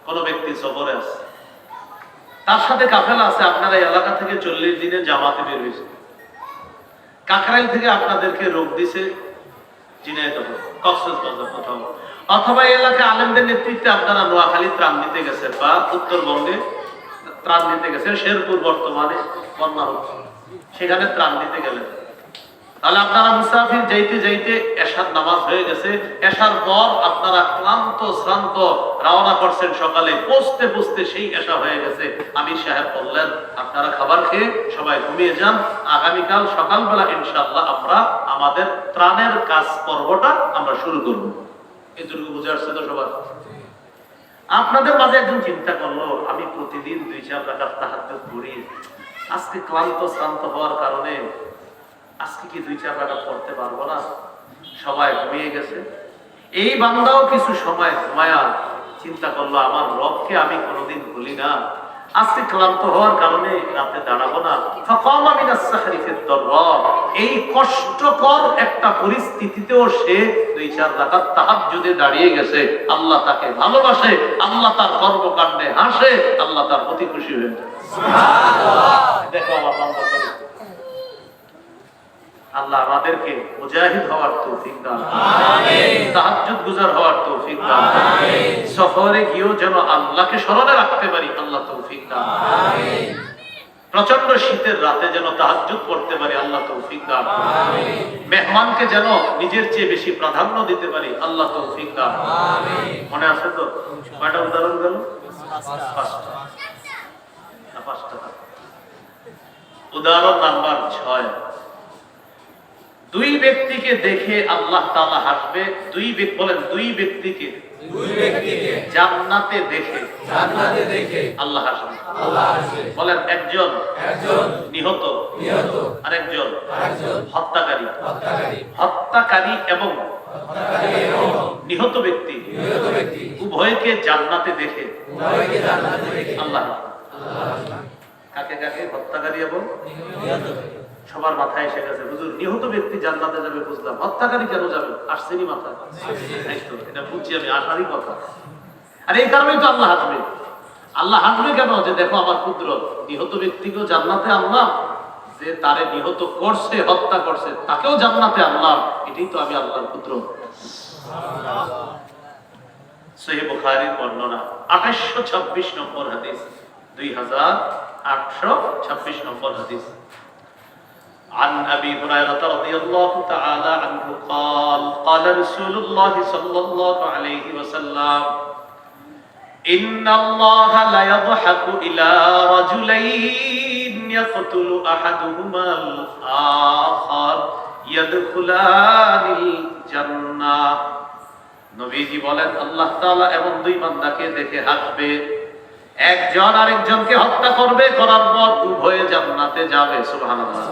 কোন ব্যক্তি সফরে আছে, তার সাথে কাফেলা আছে, আপনারা এলাকা থেকে 40 দিনে জামাতে বের হয়েছে, কাকরাইল থেকে আপনাদেরকে রোগ দিছে ঝিনাইদহ, কক্সবাজার কোথাও, অথবা এলাকায় আলেমদের নেতৃত্বে আপনারা নোয়াখালী ত্রাণ দিতে গেছেন, বা উত্তরবঙ্গে ত্রাণ দিতে গেছেন, শেরপুর বর্তমানে বন্যা হচ্ছে, সেখানে ত্রাণ দিতে গেলেন। তাহলে আপনারা মুসাফির যাইতে যাইতে এশার নামাজ হয়ে গেছে, এশার পর আপনারা ক্লান্ত শ্রান্ত রওনা করছেন, সকালে পৌঁছতে পৌঁছতে সেই এশা হয়ে গেছে। আমির সাহেব বললেন, আপনারা খাবার খেয়ে সবাই ঘুমিয়ে যান, আগামীকাল সকালবেলা ইনশাআল্লাহ আমরা আমাদের ত্রাণের কাজ পর্বটা আমরা শুরু করব। এটুকু বুঝে আসছে তো সবার? আপনাদের মাঝে একজন চিন্তা করলো, আমি প্রতিদিন 2-4 রাকাত তাহাজ্জুদ পড়ি, আজকে ক্লান্ত শ্রান্ত হওয়ার কারণে আজকে কি 2-4 রাকাত পড়তে পারবো না, সবাই ঘুমিয়ে গেছে। এই বান্দাও কিছু সময় ঘুমায়া চিন্তা করলো, আমার রবকে আমি কোনোদিন ভুলি না, আজকে ক্লান্ত হওয়ার কারণে রাতে দাঁড়াবো না। ফাকামা মিনাস সাহরি ফিদ দররা, এই কষ্টকর একটা পরিস্থিতিতেও সে 2-4 রাকাত তাহাজ্জুদে দাঁড়িয়ে গেছে, আল্লাহ তাকে ভালোবাসে, আল্লাহ তার কর্মকাণ্ডে হাসে, আল্লাহ তার প্রতি খুশি হয়ে যায়। সুবহানাল্লাহ। দেখো আমার বান্দা, আল্লাহ আমাদেরকে মুজাহিদ হওয়ার তৌফিক দান, আমিন, তাহাজ্জুদ গুজার হওয়ার তৌফিক দান, আমিন, সফরে গিয়েও যেন আল্লাহকে স্মরণে রাখতে পারি, আল্লাহ তৌফিক দান, আমিন, প্রচন্ড শীতের রাতে যেন তাহাজ্জুদ পড়তে পারি, আল্লাহ তৌফিক দান, আমিন, মেহমানকে যেন নিজের চেয়ে বেশি প্রাধান্য দিতে পারি, আল্লাহ তৌফিক দান, আমিন। মনে আছে তো কয়টা উদাহরণ গেল? 5টা। উদাহরণ নাম্বার 6, 2 ব্যক্তিকে দেখে আল্লাহ তাআলা হাসবে। 2 ব্যক্তি, বলেন 2 ব্যক্তিকে জান্নাতে দেখে আল্লাহ হাসবে। বলেন একজন নিহত, আরেকজন হত্যাকারী এবং নিহত ব্যক্তি উভয়কে জান্নাতে দেখে আল্লাহ কাকে কাকে? হত্যাকারী এবং সবার মাথায় এসে গেছে, হুজুর নিহত ব্যক্তি জান্নাতে যাবে বুঝলাম, হত্যাকারী কেন যাবে? আসছেনি মাথায়? এটা বুঝছি আমি, আসারই কথা। আর এই কারণেই তো আল্লাহ হাসবে। আল্লাহ হাসবে কেন? যে দেখো আমার কুদরত, নিহত ব্যক্তিকেও জান্নাতে আনলাম, যে তারে নিহত করছে, হত্যা করছে, তাকেও জান্নাতে আনলাম, এটাই তো আমি আল্লাহর কুদরত। সহিহ বুখারীর বর্ণনা 2826 নম্বর হাদিস, 2826 নম্বর হাদিস। عن أبي هريرة رضي الله تعالى عنه قال قال رسول الله صلى الله عليه وسلم إن الله لا يضحك إلى رجلين يقتل أحدهما الآخر يدخلان الجنة নবীজি বলেন আল্লাহ তাআলা এমন দুই বান্দাকে দেখে হাসবে, একজন আরেকজনকে হত্যা করবে, করার পর উভয়ে জান্নাতে যাবে। সুবহানাল্লাহ।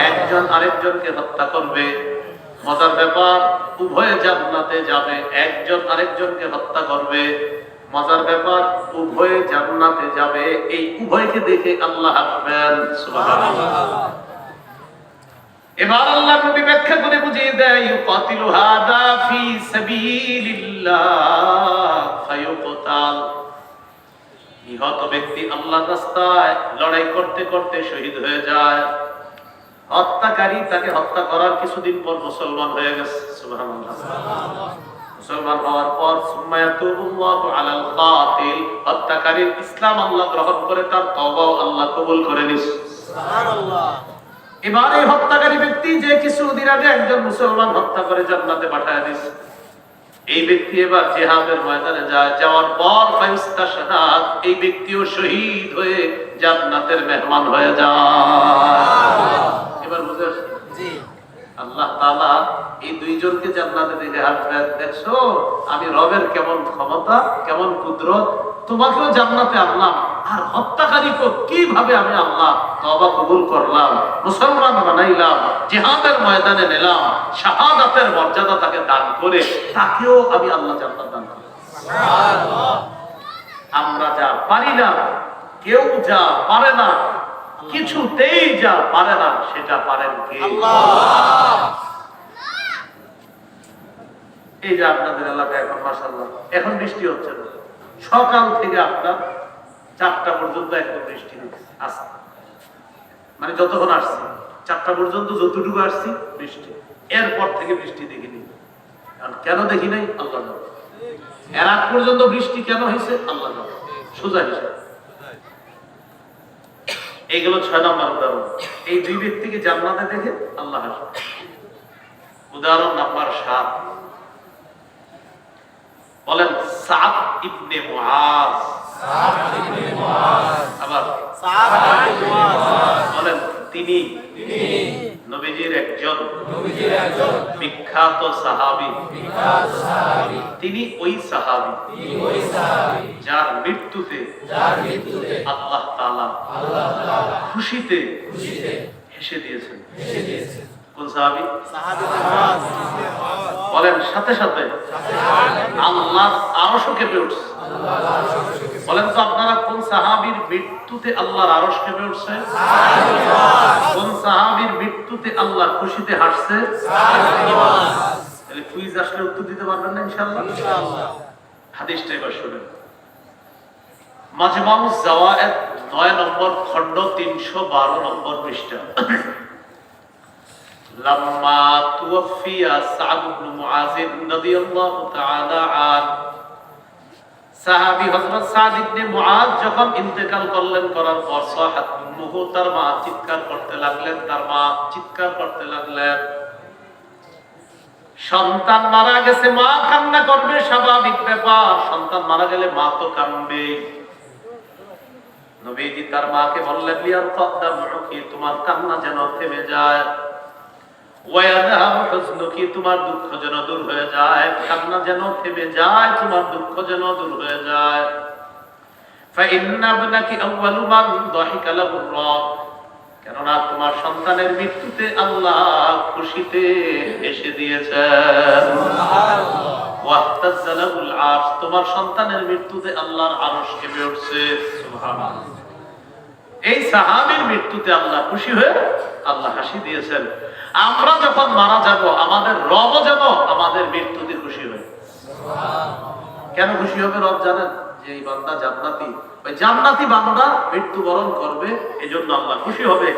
একজন আরেকজনকে হত্যা করবে, মজার ব্যাপার, উভয়ে জান্নাতে যাবে। একজন আরেকজনকে হত্যা করবে, মজার ব্যাপার, উভয়ে জান্নাতে যাবে। এই উভয়কে দেখে আল্লাহ হাসবেন। সুবহানাল্লাহ। এবার আল্লাহ নবী ব্যাখ্যা করে বুঝিয়ে দেয়, ইউকাতিলু হাদা ফি সাবিলিল্লাহ ফায়ুকতাল। নিহত ব্যক্তি আল্লাহর রাস্তায় লড়াই করতে করতে শহীদ হয়ে যায়, হত্যাকারী তাকে হত্যা করার কিছুদিন পর মুসলমান হয়ে গেছে। সুবহানাল্লাহ। মুসলমান হওয়ার পর সুম্মা ইয়াতুবুল্লাহু আলাল কাতিল, হত্যাকারীর ইসলাম আল্লাহ গ্রহণ করে তার তওবা আল্লাহ কবুল করে নিছে। সুবহানাল্লাহ। এবার এই হত্যাকারী ব্যক্তি যে কিছুদিন আগে একজন মুসলমান হত্যা করে জান্নাতে পাঠায় দিয়েছে, এই ব্যক্তি এবার জিহাদের ময়দানে যায়। যাওয়ার পর ফাইস্তাশহাদ, এই ব্যক্তিও শহীদ হয়ে জান্নাতের মেহমান হয়ে যায়। এবার বুঝে আসছে? জি। আল্লাহ তাআলা এই দুইজনকে জান্নাতে দেখে হাসবেন, দেখছো আমি রবের কেমন ক্ষমতা, কেমন কুদরত, তোমাকেও জান্নাতে আনলাম, আর হত্যাকারীকে কিভাবে আমি আল্লাহ তওবা কবুল করলাম, মুসলমান বানাইলাম, জিহাদের ময়দানে নিলাম, শাহাদাতের মর্যাদা তাকে দান করে তাকেও আমি আল্লাহ জান্নাত দান করলাম। সুবহানাল্লাহ। আমরা যা পারি না, কেউ যা পারে না, কিছুতেই যা পারে না, সেটা পারেন কে? আল্লাহ। এই যে আপনাদের এলাকায় এখন মাশাআল্লাহ এখন বৃষ্টি হচ্ছে না, সকাল থেকে আপনার 4টা পর্যন্ত একদম বৃষ্টি আসছে, মানে যতক্ষণ আসছি 4টা পর্যন্ত যতটুকু আসছি বৃষ্টি, এরপর থেকে বৃষ্টি দেখিনি। কেন দেখি নাই? আল্লাহ জানে। এর আগ পর্যন্ত বৃষ্টি কেন হয়েছে? আল্লাহ জানে। সোজা হিসাব। এইগুলো 6 নম্বর উদাহরণ। এই দুই ব্যক্তিকে জান্নাতে দেখে আল্লাহ হাসবে। উদাহরণ নাম্বার 7, বলেন সাদ ইবনে মুআজ। আবার বলেন তিনি নবীজির একজন বিখ্যাত সাহাবী। তিনি ওই সাহাবী যার মৃত্যুতে আল্লাহ তাআলা খুশিতে হেসে দিয়েছেন। কোন সাহাবী? বলেন সাথে সাথে আল্লাহর আরশ কেঁপে উঠছে। বলেন তো আপনারা কোন সাহাবীর মৃত্যুতে আল্লাহর আরশ কেঁপে উঠছে? কোন সাহাবীর মৃত্যুতে আল্লাহ খুশিতে হাসছে? তাহলে কুইজ আসলে উত্তর দিতে পারবেন না ইনশাআল্লাহ। হাদিসটা এবার শুনেন। মাজমাউজ জাওয়ায়েদ 9 নম্বর খণ্ড 312 নম্বর পৃষ্ঠা। লাম্মা তুওফিয়া সাদ ইবনে মুআজ রাদিয়াল্লাহু তাআলা আন, সাহাবী হযরত সাদ ইবনে মুআজ যখন ইন্তেকাল করলেন, করার পর সাহাত উম্মুহু, তার মা চিৎকার করতে লাগলেন, তার মা চিৎকার করতে লাগলেন। সন্তান মারা গেছে, মা কান্না করবে, স্বাভাবিক ব্যাপার, সন্তান মারা গেলে মা তো কাঁদবে। নবীজি তার মাকে বললেন, লিয়ার কদ্দামুকি, তোমার কান্না যেন থেমে যায়, ওয়ায়াযহাবু হুজনুকি, তোমার দুঃখ যেন দূর হয়ে যায়, কান্না যেন থেমে যায়, তোমার দুঃখ যেন দূর হয়ে যায়। ফাইন্না ইবনাকি আউয়ালু মান দাহিকা লাহু রাব, কেননা তোমার সন্তানের মৃত্যুতে আল্লাহ খুশিতে এসে দিয়েছেন। সুবহানাল্লাহ। ওয়াহতাজ্জা লাহুল আরশ, তোমার সন্তানের মৃত্যুতে আল্লাহর আরশ কেঁপে উঠছে। সুবহানাল্লাহ। এই সাহাবীর মৃত্যুতে আল্লাহ খুশি হয়ে আল্লাহ হাসি দিয়েছেন। আমরা যখন মারা যাব, আমাদের রব যেন আমাদের মৃত্যুতে খুশি হয়। কেন খুশি হবে রব জানেন? যে এই বান্দা জান্নাতি, ওই জান্নাতি বান্দা মৃত্যুবরণ করবে, এজন্য আল্লাহ খুশি হবে।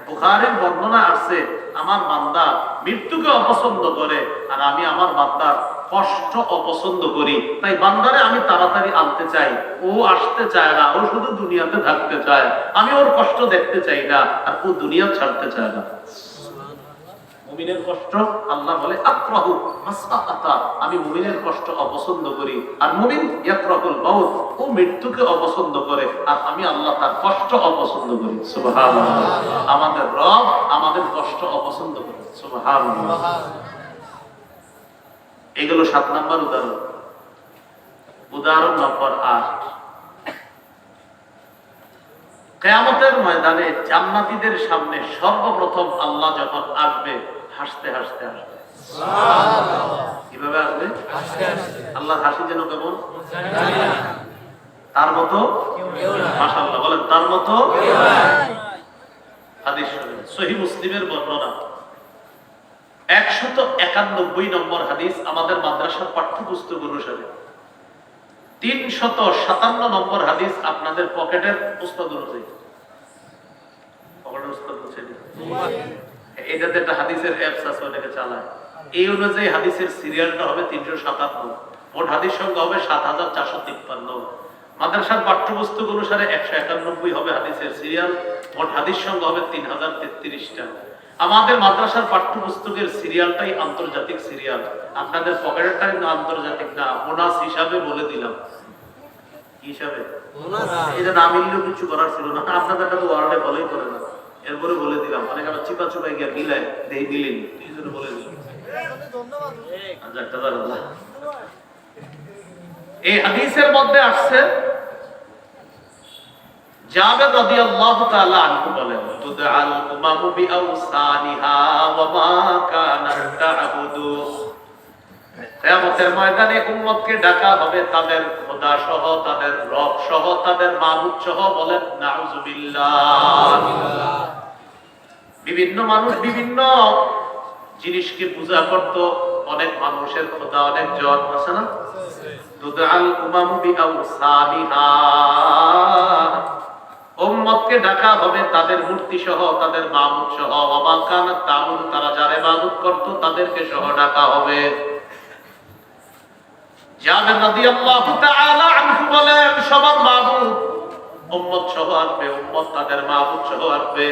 বুখারীর বর্ণনা আসছে, আমার বান্দা মৃত্যুকে অপছন্দ করে, আর আমি আমার বান্দার কষ্ট অপছন্দ করি, তাই বান্দারে আমি তাড়াতাড়ি আনতে চাই। ও আসতে চায় না, ও শুধু দুনিয়াতে থাকতে চায়, আমি ওর কষ্ট দেখতে চাই না, আর ও দুনিয়া ছাড়তে চায় না। মুমিনের কষ্ট আল্লাহ বলে আক্রাহু মাসআতা, আমি মুমিনের কষ্ট অপছন্দ করি। আর মুমিন ইয়াক্রাহুল মাউত, ও মৃত্যুকে অপছন্দ করে, আর আমি আল্লাহ তার কষ্ট অপছন্দ করি। সুবহানাল্লাহ। আমাদের রব আমাদের কষ্ট অপছন্দ করে। সুবহানাল্লাহ। এগুলো 7 নাম্বার উদাহরণ। উদাহরণ নম্বর 8, কিয়ামতের ময়দানে জান্নাতীদের সামনে সর্বপ্রথম আল্লাহ যখন আসবে, হাসতে হাসতে আসবে। সুবহানাল্লাহ। কিভাবে আসবে? হাসতে হাসতে। আল্লাহর হাসি যেন কেমন? তার মতো কেউ না। মাশাআল্লাহ বলেন, তার মতো কেউ না। হাদিস শুনুন, সহিহ মুসলিমের বর্ণনা 191 নম্বর হাদিস, আমাদের মাদ্রাসার পাঠ্যপুস্তক অনুসারে 357 নম্বর হাদিস আপনাদের পকেটের উস্তাদ অনুযায়ী। পকেটের উস্তাদ বুঝছেন? এটাতে একটা হাদিসের অ্যাপস আছে, ওটাকে চালায়। এই অনুযায়ী হাদিসের সিরিয়ালটা হবে 357, মোট হাদিস সংখ্যা হবে 7453। মাদ্রাসার পাঠ্যপুস্তক অনুসারে 191 হবে হাদিসের সিরিয়াল, মোট হাদিস সংখ্যা হবে 3033টা। আমাদের মাদ্রাসার পাঠ্যপুস্তকের সিরিয়ালটাই আন্তর্জাতিক সিরিয়াল, আপনাদের পকেটেরটা কিন্তু আন্তর্জাতিক না। বোনাস হিসাবে বলে দিলাম। হিসাবে এটা না মিললেও কিছু করার ছিল না, আপনাদেরটা তো ওয়ার্ডে বলেই করে না, এরপরে বলে দিলাম। অনেক আবার চিপা চুপাই গিয়ে মিলায় দেই দিলেন, এই জন্য বলে দিলাম। এই হাদিসের মধ্যে আসছে, জাবের রাদিয়াল্লাহু তাআলা আনহু বলেন, তুদআল উমামু বিআওসানিহা ওয়া মা কানাত তা'বুদু। কিয়ামতের ময়দানে উম্মতকে ডাকা হবে তাদের খোদা সহ, তাদের রব সহ, তাদের মাবুদ সহ। বলেন নাউযুবিল্লাহ। বিভিন্ন মানুষ বিভিন্ন জিনিসকে পূজা করত, অনেক মানুষের খোদা অনেক জন আছে না? তুদআল উমামু বিআওসানিহা, উম্মতকে ডাকা হবে তাদের মূর্তি সহ, তাদের মাবুদ সহ। ওয়া মা কানাত তা'বুদু, তারা যারা ইবাদত করত তাদেরকে সহ ডাকা হবে। জাবের রাদিয়াল্লাহু তাআলা আনহু বলেন, সবার মাবুদ উম্মত সহ আসবে, উম্মত তাদের মাবুদ সহ আসবে।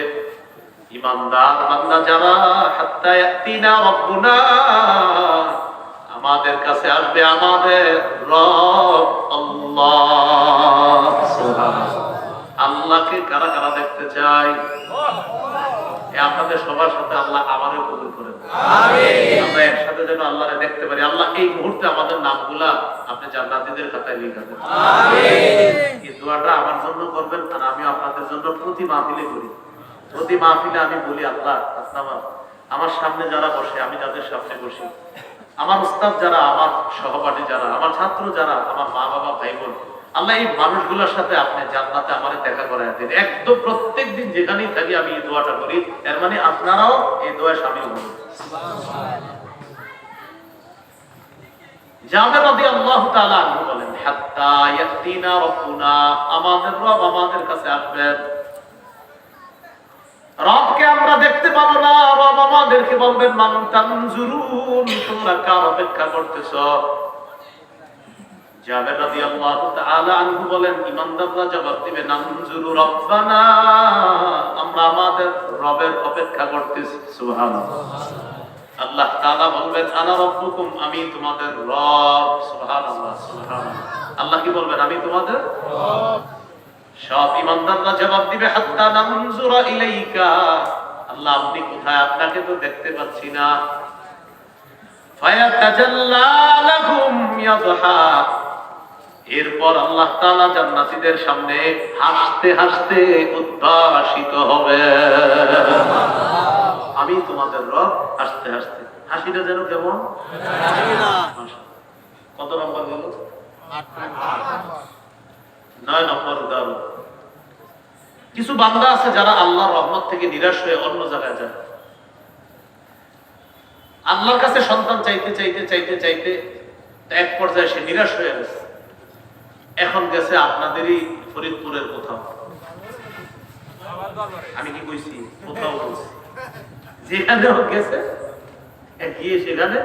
ঈমানদার বান্দা যারা, হাত্তা ইয়াতিনা রাব্বুনা, আমাদের কাছে আসবে আমাদের রব আল্লাহ। সুবহানাল্লাহ। আল্লাহকে কারা কারা দেখতে চাই? আপনাদের সবার সাথে আল্লাহ আমারও কবুল করেন, আমিন। আমরা একসাথে যেন আল্লাহকে দেখতে পারি। আল্লাহ এই মুহূর্তে আমাদের নামগুলা আপনি জান্নাতীদের খাতায় লিখে দেন, আমিন। এই দোয়াটা আমার জন্য করবেন, আর আমি আপনাদের জন্য প্রতি মাহফিলে করি। প্রতি মাহফিলে আমি বলি, আল্লাহ আমার সামনে যারা বসে, আমি যাদের সামনে বসি, আমার উস্তাদ যারা, আমার সহপাঠী যারা, আমার ছাত্র যারা, আমার মা বাবা ভাই বোন, আল্লাহ এই মানুষগুলোর সাথে আপনি জান্নাতে আমারে দেখা করায় দিন। একদম প্রত্যেক দিন যেখানেই থাকি আমি এই দোয়াটা করি। এর মানে আপনারাও এই দোয়ায় শামিল হন। জাবের রাদিয়াল্লাহু তাআলা আনহু বলেন, হাত্তা ইয়াতিনা রাব্বুনা, আমাদের রব আমাদের কাছে আসবেন। রবকে আমরা দেখতে পাবো না, রব আমাদেরকে বলবেন, মান তানজুরুন, তোমরা কার অপেক্ষা করতেছো? জাবের রাদিয়াল্লাহু তাআলা আনহু বলেন, ঈমানদাররা জবাব দিবে, নানজুরু রাব্বানা, আমরা আমাদের রবের অপেক্ষা করতেছি। সুবহানাল্লাহ। আল্লাহ তাআলা বলবেন, আনা রাব্বুকুম, আমি তোমাদের রব। সুবহানাল্লাহ, সুবহানাল্লাহ। আল্লাহ কি বলবেন? আমি তোমাদের রব। সব ঈমানদাররা জবাব দিবে, হাত্তা নানজুরা ইলাইকা, আল্লাহ আপনি কোথায়? আপনাকে তো দেখতে পাচ্ছি না। ফায়াতাজাল্লা লাহুম ইয়াদহাক, এরপর আল্লাহ তাআলা জান্নাতীদের সামনে হাসতে হাসতে উদ্ভাসিত হবে, আমি তোমাদের রব। হাসতে হাসতে, হাসিটা যেন কেমন? কত নম্বর গেল? 9 নম্বর উদাহরণ। কিছু বান্দা আছে যারা আল্লাহর রহমত থেকে নিরাশ হয়ে অন্য জায়গায় যায়। আল্লাহর কাছে সন্তান চাইতে চাইতে চাইতে চাইতে এক পর্যায়ে সে নিরাশ হয়ে গেছে। এখন গেছে আপনাদেরই ফরিদপুরের কোথাও, আমি কি কইছি? কোথাও বলছি, যেখানে গেছে গিয়ে সেখানে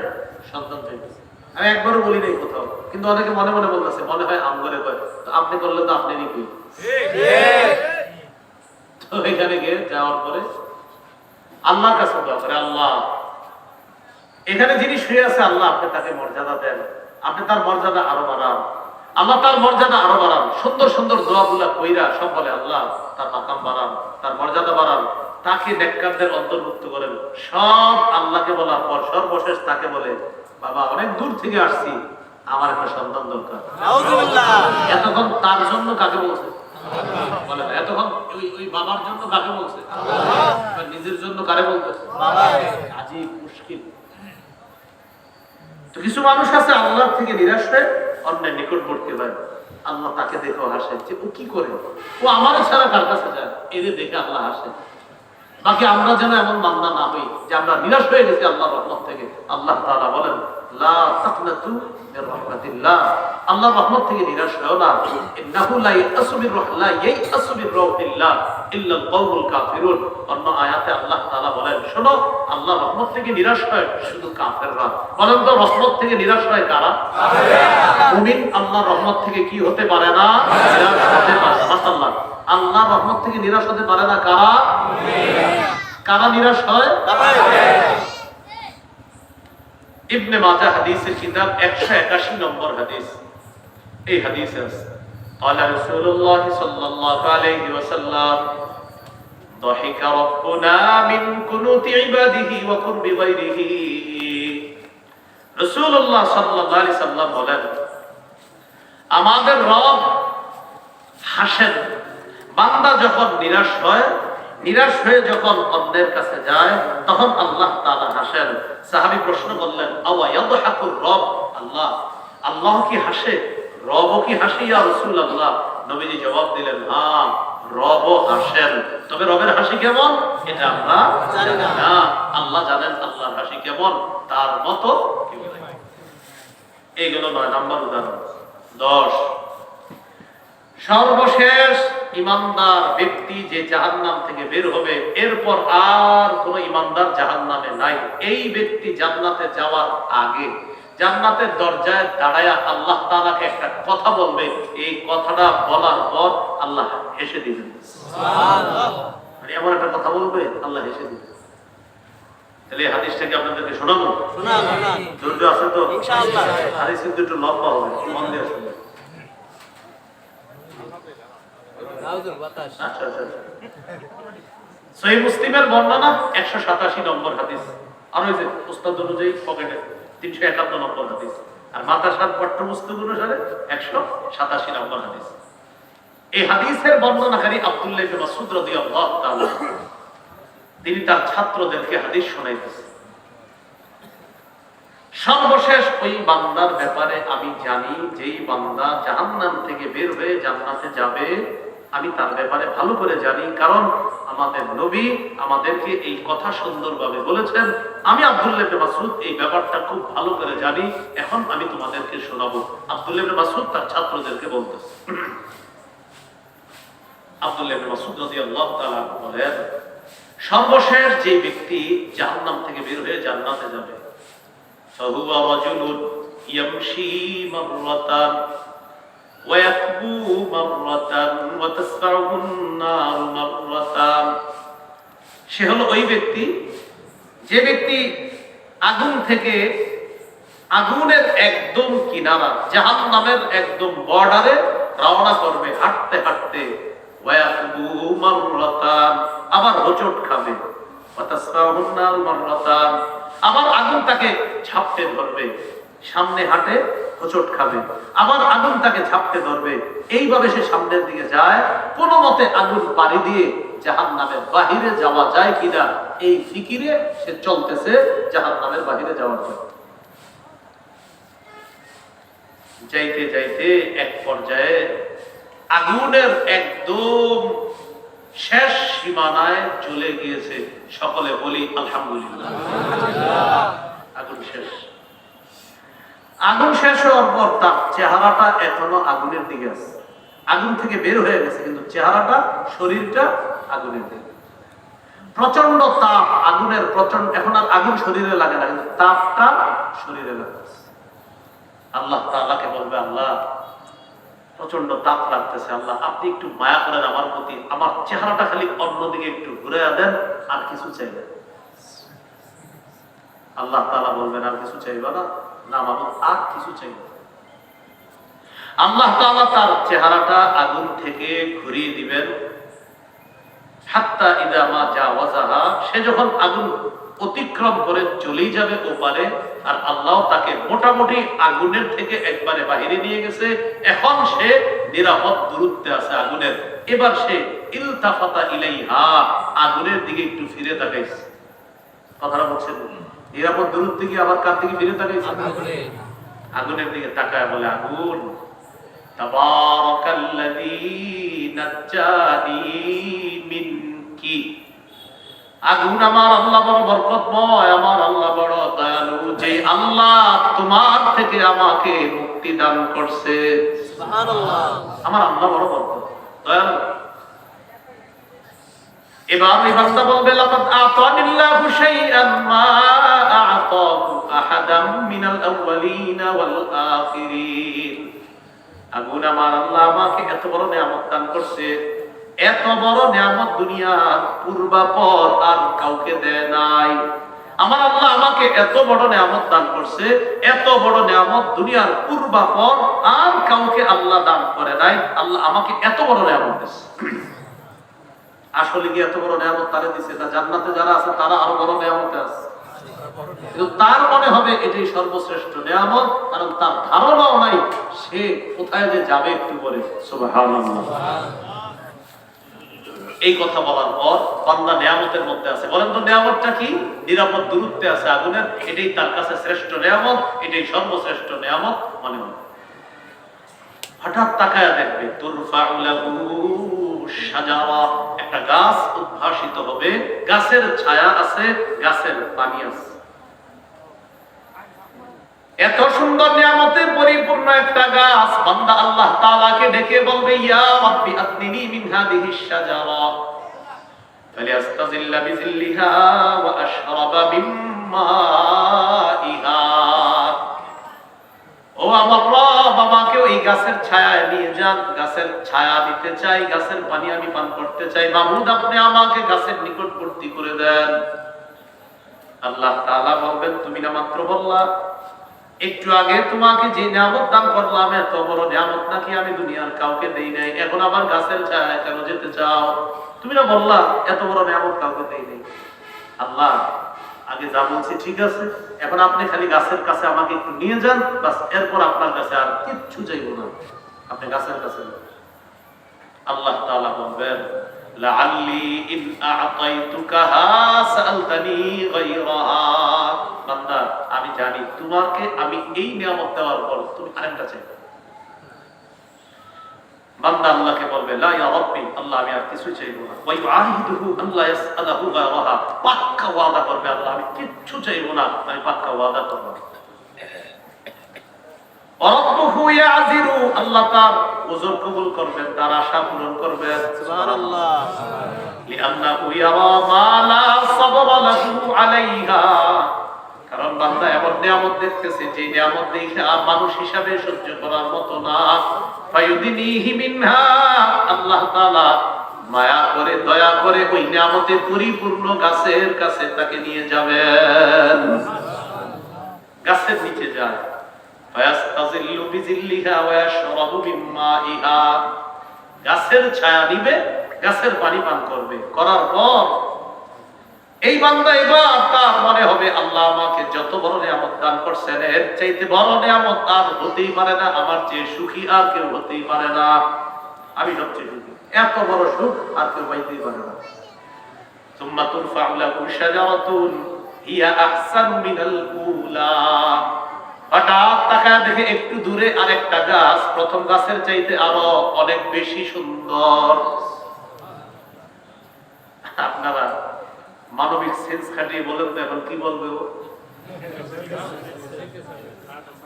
সন্তান চাইতেছে। আমি একবারও বলি নাই কোথাও, কিন্তু অনেকে মনে মনে বলতেছে, মনে হয় আমগরে কয়, আপনি করলে তো আপনি কি। তো এখানে গিয়ে যাওয়ার পরে আল্লাহর কাছে দোয়া করে, আল্লাহ এখানে যিনি শুয়ে আছে আল্লাহ আপনি তাকে মর্যাদা দেন, আপনি তার মর্যাদা আরো বাড়ান, আল্লাহ তার মর্যাদা আরো বাড়ান। সুন্দর সুন্দর দোয়াগুলা কইরা সব বলে আল্লাহ তার মাকাম বাড়ান, তার মর্যাদা বাড়ান, তাকে নেককারদের অন্তর্ভুক্ত করেন। সব আল্লাহকে বলার পর সর্বশেষ তাকে বলে বাবা অনেক দূর থেকে আসছি, আমার একটা সন্তান দরকার। এতক্ষণ তার জন্য কাকে বলছে বলে না, এতক্ষণ ওই বাবার জন্য কাকে বলছে, নিজের জন্য কারে বলতেছে? আজীব মুশকিল। তো কিছু মানুষ আছে আল্লাহ থেকে নিরাশ হয়ে অন্যের নিকটবর্তী হয়, আল্লাহ তাকে দেখেও হাসে যে ও কি করে, ও আমার ছাড়া কার কাছে যায়, এদের দেখে আল্লাহ হাসে। বাকি আমরা যেন এমন বান্দা না হই যে আমরা নিরাশ হয়ে গেছি আল্লাহর রহমত থেকে। আল্লাহ তাআলা বলেন লা তাকনাতু মির রাহমাতিল্লাহ, আল্লাহর রহমত থেকে নিরাশ হও না। ইন্নাহু লা ইয়াসু মির রাহমাতিল্লাহ ইল্লাল কওমুল কাফিরুন। অন্য আয়াতে আল্লাহ তাআলা বলেন শোনো, আল্লাহর রহমত থেকে নিরাশ হয় শুধু কাফেররা। বলেন তো রহমত থেকে নিরাশ হয় কারা? কাফেররা। মুমিন আল্লাহর রহমত থেকে কি হতে পারে না? নিরাশ হতে পারে। মাশাআল্লাহ, আল্লাহর রহমত থেকে নিরাশ হতে পারে না কারা? কারা নিরাশ হয়? ইবনে মাজাহ হাদিসের কিতাব 181 নম্বর হাদিস, এই হাদিসে আছে قال رسول الله صلى الله عليه وسلم ضحك ربنا من قنوت عباده وقرب غيره। রাসূলুল্লাহ সাল্লাল্লাহু আলাইহি সাল্লাম বলেন আমাদের রব হাসেন বান্দা যখন নিরাশ হয়, নিরাশ হয়ে যখন অন্যের কাছে যায় তখন আল্লাহ তাআলা হাসেন। সাহাবী প্রশ্ন করলেন আওয়া ইয়াদহাকুর রব, আল্লাহ আল্লাহ কি হাসে, রবও কি হাসে ইয়া রাসূলুল্লাহ? নবীজি জবাব দিলেন হ্যাঁ রবও হাসেন, তবে রবের হাসি কেমন এটা আমরা জানি না। আল্লাহ জানেন আল্লাহর হাসি কেমন, তার মতো কেউ নাই। এইগুলো 9 নম্বর উদাহরণ। 10 সর্বশেষ ইমানদার ব্যক্তি যে জাহান্নাম থেকে বের হবে, এরপর আর কোন ইমানদার জাহান্নামে নাই। এই ব্যক্তি জান্নাতে যাওয়ার আগে জান্নাতের দরজায় দাঁড়ায়া আল্লাহ তাআলাকে একটা কথা বলবে, এই কথাটা বলার পর আল্লাহ হেসে দিবেন। সুবহানাল্লাহ, মানে এমন একটা কথা বলবে আল্লাহ হেসে দিবেন। তাহলে এই হাদিসটাকে আপনাদেরকে শোনাবো? শোনাবো না, ধৈর্য আছে তো ইনশাআল্লাহ। হাদিস কিন্তু একটু লম্বা হবে, মন দিয়ে শুনবেন। সহিহ মুসলিমের বর্ণনা 187 নম্বর হাদিস, আর ওই যে উস্তাদ অনুযায়ী পকেটে 351 নম্বর হাদিস, আর মাদ্রাসার পাঠ্যপুস্তক অনুসারে 187 নম্বর হাদিস। এই হাদিসের বর্ণনাকারী আব্দুল্লাহ ইবনে মাসউদ রাদিয়াল্লাহু তাআলা, তিনি তার ছাত্রদেরকে হাদিস শোনাইতেছেন। সর্বশেষ ওই বান্দার ব্যাপারে আমি জানি, যেই বান্দা জাহান্নাম থেকে বের হয়ে জান্নাতে যাবে, আমি তার ব্যাপারে ভালো করে জানি, কারণ আমাদের নবী আমাদেরকে এই কথা সুন্দরভাবে বলেছেন। আমি আব্দুল্লাহ ইবনে মাসউদ এই ব্যাপারটা খুব ভালো করে জানি, এখন আমি তোমাদেরকে শোনাবো। আব্দুল্লাহ ইবনে মাসউদ তার ছাত্রদেরকে বলতেছে। আব্দুল্লাহ ইবনে মাসউদ রাদিয়াল্লাহু তাআলা বলেন সর্বশেষ যে ব্যক্তি জাহান্নাম থেকে বের হয়ে জান্নাতে যাবে, فهو رجل يمشي مرة ويكبو مرة وتسفعه النار مرة। সে হলো ওই ব্যক্তি যে ব্যক্তি আগুন থেকে, আগুনের একদম কিনারা, জাহান্নামের একদম বর্ডারে রওনা করবে হাঁটতে হাঁটতে, ওয়ায়াকবু মাররাতান, আবার হোঁচট খাবে, ওয়াতাসফাহুন নার মাররাতান, আবার আগুন তাকে ঝাপটে ধরবে, সামনে হাঁটে হোঁচট খাবে, আবার আগুন তাকে ঝাপটে ধরবে। এইভাবে সে সামনের দিকে যায়, কোনো মতে আগুন পাড়ি দিয়ে জাহান্নামের বাহিরে যাওয়া যায় কিনা এই ফিকিরে সে চলতেছে জাহান্নামের বাহিরে যাওয়ার জন্য। যাইতে যাইতে এক পর্যায়ে আগুনের একদম শেষ সীমানায় চলে গিয়েছে। সকলে বলি আলহামদুলিল্লাহ। আগুন শেষ। আগুন শেষ হওয়ার পর তার চেহারাটা এখনো আগুনের দিকে আছে, আগুন থেকে বের হয়ে গেছে, কিন্তু চেহারাটা, শরীরটা আগুনের দিকে। প্রচন্ড তাপ, আগুনের প্রচন্ড, এখন আর আগুন শরীরে লাগে না, কিন্তু তাপটা শরীরে লাগে। আল্লাহ তাআলাকে বলবে আল্লাহ প্রচন্ড তাপ লাগতেছে, আল্লাহ আপনি একটু মায়া করেন আমার প্রতি, আমার চেহারাটা খালি অন্যদিকে একটু ঘুরে দেন, আর কিছু চাইবেন। আল্লাহ তাআলা বলবেন আর কিছু চাইবা না? না মাবুদ, আর কিছু চাইব। আল্লাহ তাআলা তার চেহারাটা আগুন থেকে ঘুরিয়ে দিবেন। হাত্তা ইদা মা জাওয়াজাহা, সে যখন আগুন অতিক্রম করে চলেই যাবে ওপারে, আর আল্লাহ তাকে মোটামুটি আগুনের থেকে একবারে বাহিরে নিয়ে গেছে, এখন সে নিরাপদ দূরত্বে আছে আগুনের। এবার সে ইলতাফাতা ইলাইহা, আগুনের দিকে একটু ফিরে তাকাইছে। কথাটা বলছেন, নিরাপদ দূরত্বে গিয়ে আবার কার দিকে ফিরে তাকাইছে? আগুনের দিকে তাকায় বলে, আগুন তাবারাকাল্লাযী নাজ্জানি মিনকি, আগুন আমার আল্লাহ বড় বরকতময়, আমার আল্লাহ বড় দয়ালু, যে আল্লাহ তোমার থেকে আমাকে মুক্তি দান করছে। সুবহানাল্লাহ, আমার আল্লাহ বড় বরকত দয়ালু। এবার এই বান্দা বলবে, লাকাদ আতানিল্লাহু শাইআন মা আ'তাহু আহাদাম মিনাল আউওয়ালিনা ওয়াল আখিরিন। আগুন আমার আল্লাহ আমাকে এত বড় নিয়ামত দান করছে, এত বড় নিয়ামত দুনিয়ার পূর্বাপর আর কাউকে দেয় নাই। আমার আল্লাহ আমাকে এত বড় নিয়ামত দান করছে, এত বড় নিয়ামত দুনিয়ার পূর্বাপর আর কাউকে আল্লাহ দান করে নাই। আল্লাহ আমাকে এত বড় নিয়ামত দিয়েছে। আসলে কি এত বড় নিয়ামত তারে দিছে না জান্নাতে যারা আছে তারা আরো বড় নিয়ামতে আছে? কিন্তু তার মনে হবে এটাই সর্বশ্রেষ্ঠ নিয়ামত, কারণ তার ধারণাও নাই সে কোথায় যে যাবে একটু পরে। সুবহানাল্লাহ। এই কথা বলার পর বান্দা নিয়ামতের মধ্যে আছে। বলেন তো নিয়ামতটা কি? নিরাপদ দূরত্বে আছে আগুনের, এটাই তার কাছে শ্রেষ্ঠ নিয়ামত, এটাই সর্বশ্রেষ্ঠ নিয়ামত মনে হয়। হঠাৎ তাকায়া দেখবে, তুরফাউ লাহু শাজারা, একটা গাছ উদ্ভাসিত হবে, গাছের ছায়া আছে, গাছের পানি আছে। এত সুন্দর নিয়ামতে পরিপূর্ণ একটা গাছ, বান্দা আল্লাহ তাআলাকে ডেকে বলবে, ইয়া রাব্বি আতনিনি মিন হাদিহিশ শাজারা ফালিয়াস্তাযিল্লা বিযিল্লিহা ওয়া আশরাবা মিন মাইহা। ও আমার রব, আমাকে ওই গাছের ছায়ায় নিয়ে যান, গাছের ছায়া দিতে চাই, গাছের পানি আমি পান করতে চাই। মাবুদ, আপনি আমাকে গাছের নিকটবর্তী করে দেন। আল্লাহ তাআলা বলবেন, তুমি না মাত্র বললা একটু আগে তোমাকে যে নিয়ামত দান করলাম, এত বড় নিয়ামত নাকি আমি দুনিয়ার কাউকে দেই নাই, এখন আবার গাছের ছায়ায় কেন যেতে চাও? তুমি না বললা এত বড় নিয়ামত কাউকে দেই নাই। আল্লাহ, আগে যা বলছি ঠিক আছে, এখন আপনি খালি গাছের কাছে আমাকে একটু নিয়ে যান, বাস, এরপর আপনার কাছে আর কিচ্ছু চাইবো না, আপনি গাছের কাছে। আল্লাহ তাআলা বলবেন, লাআল্লি ইন আ'তাইতুকাহা সাআলতানি গায়রাহা। বান্দা, আমি জানি তোমাকে আমি এই নিয়ামত দেওয়ার পর তুমি আরেকটা চাইবে। বান্দা আল্লাহকে বলবে, লা ইয়া রাব্বি, আল্লাহ আমি আর কিছু চাইবো না। ওয়া ইউআহিদুহু আল্লাহ ইয়াসআলহু গায়রাহা, পাক্কা ওয়াদা করবে, আল্লাহ আমি কিচ্ছু চাইবো না, আমি পাক্কা ওয়াদা করব। রাব্বুহু ইয়াযিরু, আল্লাহ তার ওযর কবুল করবেন, তার আশা পূরণ করবেন। সুবহানাল্লাহ। লিআন্নাহু ইয়ারা মা লা সাবরা লাহু আলাইহা, কারণ বান্দা এমন নিয়ামত দেখতেছে যে নিয়ামত দেখে আর মানুষ হিসাবে সহ্য করার মতো না। ফায়ুদিনিহি মিনহা, আল্লাহ তাআলা মায়া করে দয়া করে ওই নিয়ামতে পরিপূর্ণ গাছের কাছে তাকে নিয়ে যাবেন। গাছের নিচে যায়, ফায়াস্তাযিল্লু বিযিল্লিহা ওয়া ইয়াশরাবু মিন মাইহা, গাছের ছায়া নিবে, গাছের পানি পান করবে, করার পর এই বান্দা এবার তার মনে হবে, আল্লাহ আমাকে যত বড় নিয়ামত দান করছেন, এর চাইতে বড় নিয়ামত আর হতেই পারে না, আমার চেয়ে সুখী আর কেউ হতেই পারে না, আমি সবচেয়ে সুখী, এত বড় সুখ আর কেউ পাইতেই পারে না। সুম্মা তুরফাউ লাহু শাজারাতুন হিয়া আহসানু মিনাল উলা, হঠাৎ তাকায় দেখে একটু দূরে আরেকটা গাছ, প্রথম গাছের চাইতে আরো অনেক বেশি সুন্দর। আপনারা মানবিক সেন্স খাটিয়ে বলেন তো এখন কি বলবে ও?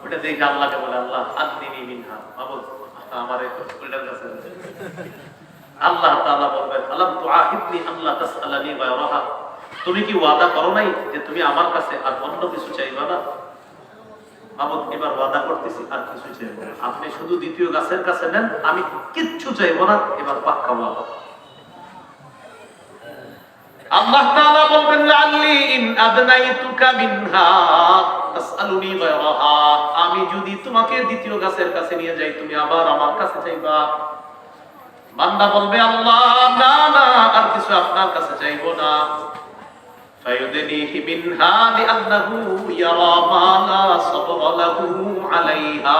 ওটা দেখে আল্লাহকে বলে, আল্লাহ আদনিনি মিনহা, মাবুদ আমার এই ওইটার কাছে। আল্লাহ তাআলা বলবেন, আলাম তুআহিদনি আল্লাহ তাসআলানি গায়রাহা, তুমি কি ওয়াদা করো নাই যে তুমি আমার কাছে আর অন্য কিছু চাইবা না? মাবুদ, এবার ওয়াদা করতেছি আর কিছু চাইবো না, আপনি শুধু দ্বিতীয় গাছের কাছে নেন, আমি কিচ্ছু চাইবো না, এবার পাক্কা ওয়াদা। আল্লাহ তাআলা বলবেন লাআল্লি ইন আদনাইতুকা মিনহা তাসআলুনি গায়রাহা, আমি যদি তোমাকে দ্বিতীয় গাছের কাছে নিয়ে যাই তুমি আবার আমার কাছে চাইবা। বান্দা বলবে আল্লাহ না না, আর কিছু আপনার কাছে চাইবো না। ফায়ুদনিহি মিনহা লিআন্নাহু ইয়ারা মা লা সাবরা লাহু আলাইহা,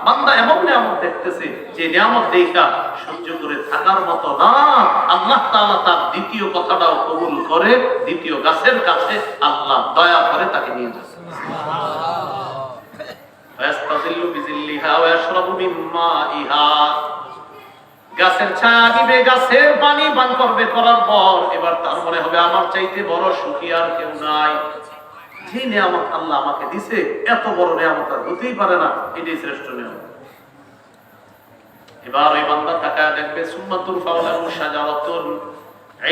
বান্দা এমন নিয়ামত দেখতেছে যে নিয়ামত দেখা সহ্য করে থাকার মতো না। আল্লাহ তাআলা তার দ্বিতীয় কথাটাও কবুল করে, দ্বিতীয় গাছের কাছে আল্লাহ দয়া করে তাকে নিয়ে যায়। ফায়াস্তাযিল্লু বিযিল্লিহা ওয়া ইয়াশরাবু মিন মাইহা, গাছের ছায়া নিবে, গাছের পানি পান করবে, করার পর এবার তার মনে হবে আমার চাইতে বড় সুখী আর কেউ নাই। যে নিয়ামত আল্লাহ আমাকে দিছে এত বড় নিয়ামত আর হতেই পারে না, এটাই শ্রেষ্ঠ নিয়ামত। এবার ওই বান্দা তাকায় দেখবে সুন্নাতুল ফাওলাহু শাজারাতুন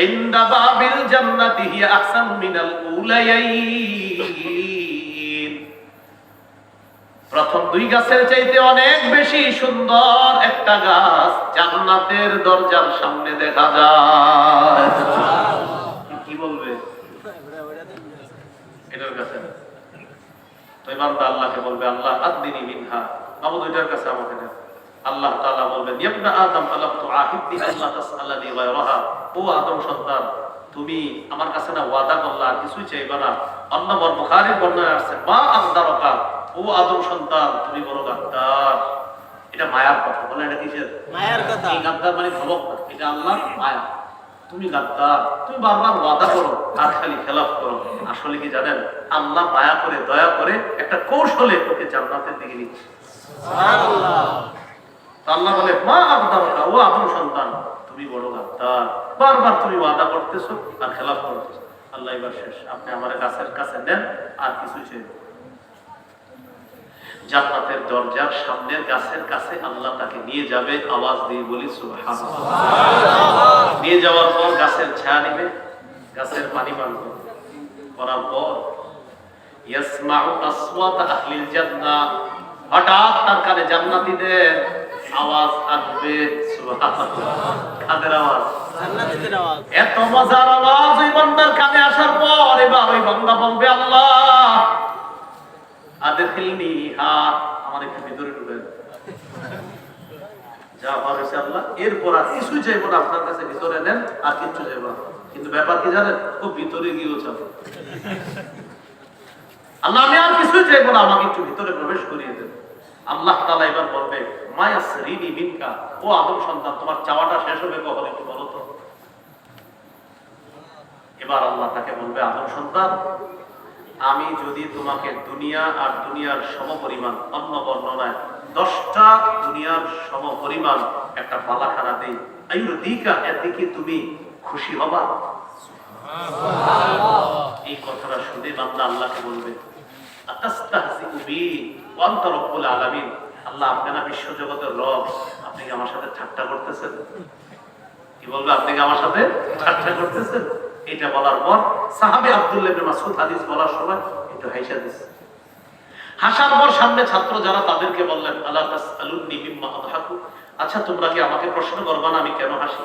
ইনদা বাবিল জান্নাতি হিয়া আহসানু মিনাল উলায়াইন, প্রথম দুই গাছের চাইতে অনেক বেশি সুন্দর একটা গাছ জান্নাতের দরজার সামনে দেখা যায়। কি বলবে এটার কাছে? তো এই বান্দা আল্লাহকে বলবে আল্লাহ আদনি মিনহা, মাবুদ ওইটার কাছে আমাকে দেন। আল্লাহ তাআলা বলবেন ইবনা আদম আলাম তুআহিদনি আল্লাহ তাসআলানি গায়রাহা, ও আদম সন্তান তুমি আমার কাছে না ওয়াদা করলা আর কিছুই চাইবা না। অন্য বুখারীর বর্ণনায় আছে মা আকদারকা, ও আদম সন্তান তুমি বড় গাদ্দার। এটা মায়ার কথা, বলে এটা কিসের? মায়ার কথা। এই গাদ্দার মানে ধমক, এটা আল্লাহর মায়া। তুমি গাদ্দার, তুমি বারবার ওয়াদা করো আর খালি খেলাফ করো। আসলে কি জানেন, আল্লাহ মায়া করে দয়া করে একটা কৌশলে তোকে জান্নাতের দিকে নিচ্ছে। সুবহানাল্লাহ। আল্লাহ বলে মা আকদারকা, ও আদম সন্তান তুমি বড় গাদ্দার, বারবার তুমি ওয়াদা করতেছো আর খেলাফ করতেছো। আল্লাহ এবার শেষ, আপনি আমার গাছের কাছে নেন আর কিছু চাই। জান্নাতের দরজার সামনের গাছের কাছে আল্লাহ তাকে নিয়ে যাবে, আওয়াজ দিয়ে বলি সুবহানাল্লাহ। নিয়ে যাওয়ার পর গাছের ছায়া নেবে, গাছের পানি পান করবে, করার পর ইয়াসমাউ আসওয়াত আহলিল জান্নাহ, হঠাৎ তার কানে জান্নাতীদের আওয়াজ আসবে। সুবহানাল্লাহ। কাদের আওয়াজ? জান্নাতীদের আওয়াজ। এত মজার আওয়াজ ওই বান্দার কানে আসার পর এবার ওই বান্দা বলবে আল্লাহ আদখিলনি হা, আমার একটু ভিতরে ঢুকেন। যা হয়েছে আল্লাহ, এরপর আর কিছুই চাইবো না, আপনার কাছে ভিতরে নেন আর কিচ্ছু চাইবো না। কিন্তু ব্যাপার কি জানেন, খুব ভিতরে গিয়েও চাপ আল্লাহ আমি আর কিছুই চাইবো না, আমাকে একটু ভিতরে প্রবেশ করিয়ে দেন। আল্লাহ তাআলা এবার বলবে মায়াসরিনি মিনকা, ও আদম সন্তান তোমার চাওয়াটা শেষ হবে কখন একটু বলো তো। এবার আল্লাহ তাকে বলবে আদম সন্তান আমি যদি তোমাকে দুনিয়া আর দুনিয়ার সমপরিমাণ, অন্য বর্ণনায় 10টা দুনিয়ার সমপরিমাণ একটা বালাখানা দেই, আইয়ুদিকা, এর দিকে তুমি খুশি হবা? সুবহানাল্লাহ। এই কথাটা শুনে বান্দা আল্লাহকে বলবে আতাস্তাহজিউ বি ওয়া আনতা রাব্বুল আলামিন, আল্লাহ আপনি না বিশ্ব জগতের রব, আপনি কি আমার সাথে ঠাট্টা করতেছেন? কি বলবে, আপনি কি আমার সাথে ঠাট্টা করতেছেন? এটা বলার পর সাহাবী আব্দুল্লাহ ইবনে মাসউদ হাদিস বলার সময় একটু হাসা দিছে। হাসার পর সামনে ছাত্র যারা তাদেরকে বললেন আলা তাসআলুনি মিম্মা আদহাকু, আচ্ছা তোমরা কি আমাকে প্রশ্ন করবা না আমি কেন হাসি?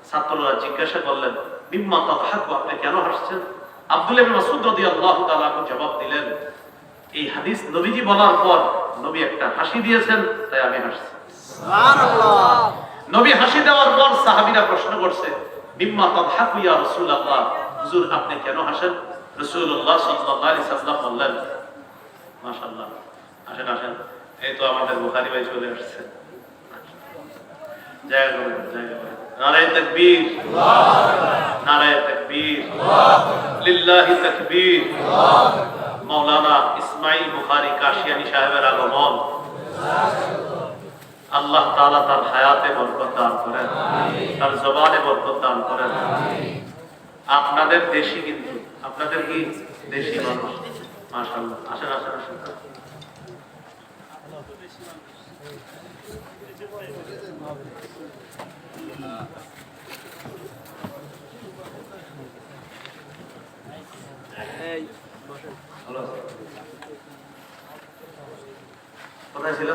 ছাত্ররা জিজ্ঞাসা করলেন মিম্মা তাদহাকু, আপনি কেন হাসছেন? আব্দুল্লাহ ইবনে মাসউদ রাদিয়াল্লাহু তাআলা জবাব দিলেন এই হাদিস নবীজি বলার পর নবী একটা হাসি দিয়েছেন তাই আমি হাসছি। সুবহানাল্লাহ। নবী হাসি দেওয়ার পর সাহাবীরা প্রশ্ন করছে মিম্মা তাদহাকু ইয়া রাসূলুল্লাহ, হুজুর আপনি কেন হাসেন? রাসূলুল্লাহ সাল্লাল্লাহু আলাইহি ওয়াসাল্লাম বললেন মাশাআল্লাহ, আসেন আসেন, এই তো আমাদের বুখারী ভাই চলে আসছে। জায়গা করে জায়গা করে নারে তাকবীর, আল্লাহু আকবার, নারে তাকবীর, আল্লাহু আকবার, লিল্লাহি তাকবীর, আল্লাহু আকবার। মাওলানা ইসমাইল বুখারী কাশিয়ানী সাহেবের আগমন, আল্লাহ তাআলা তার হায়াতে বরকত দান করেন, তার জবানে বরকত দান করেন। আপনাদের দেশি, কিন্তু আপনাদের কি দেশি মানুষ, মাশাআল্লাহ। আসেন আসেন আসেন। কোথায় ছিল?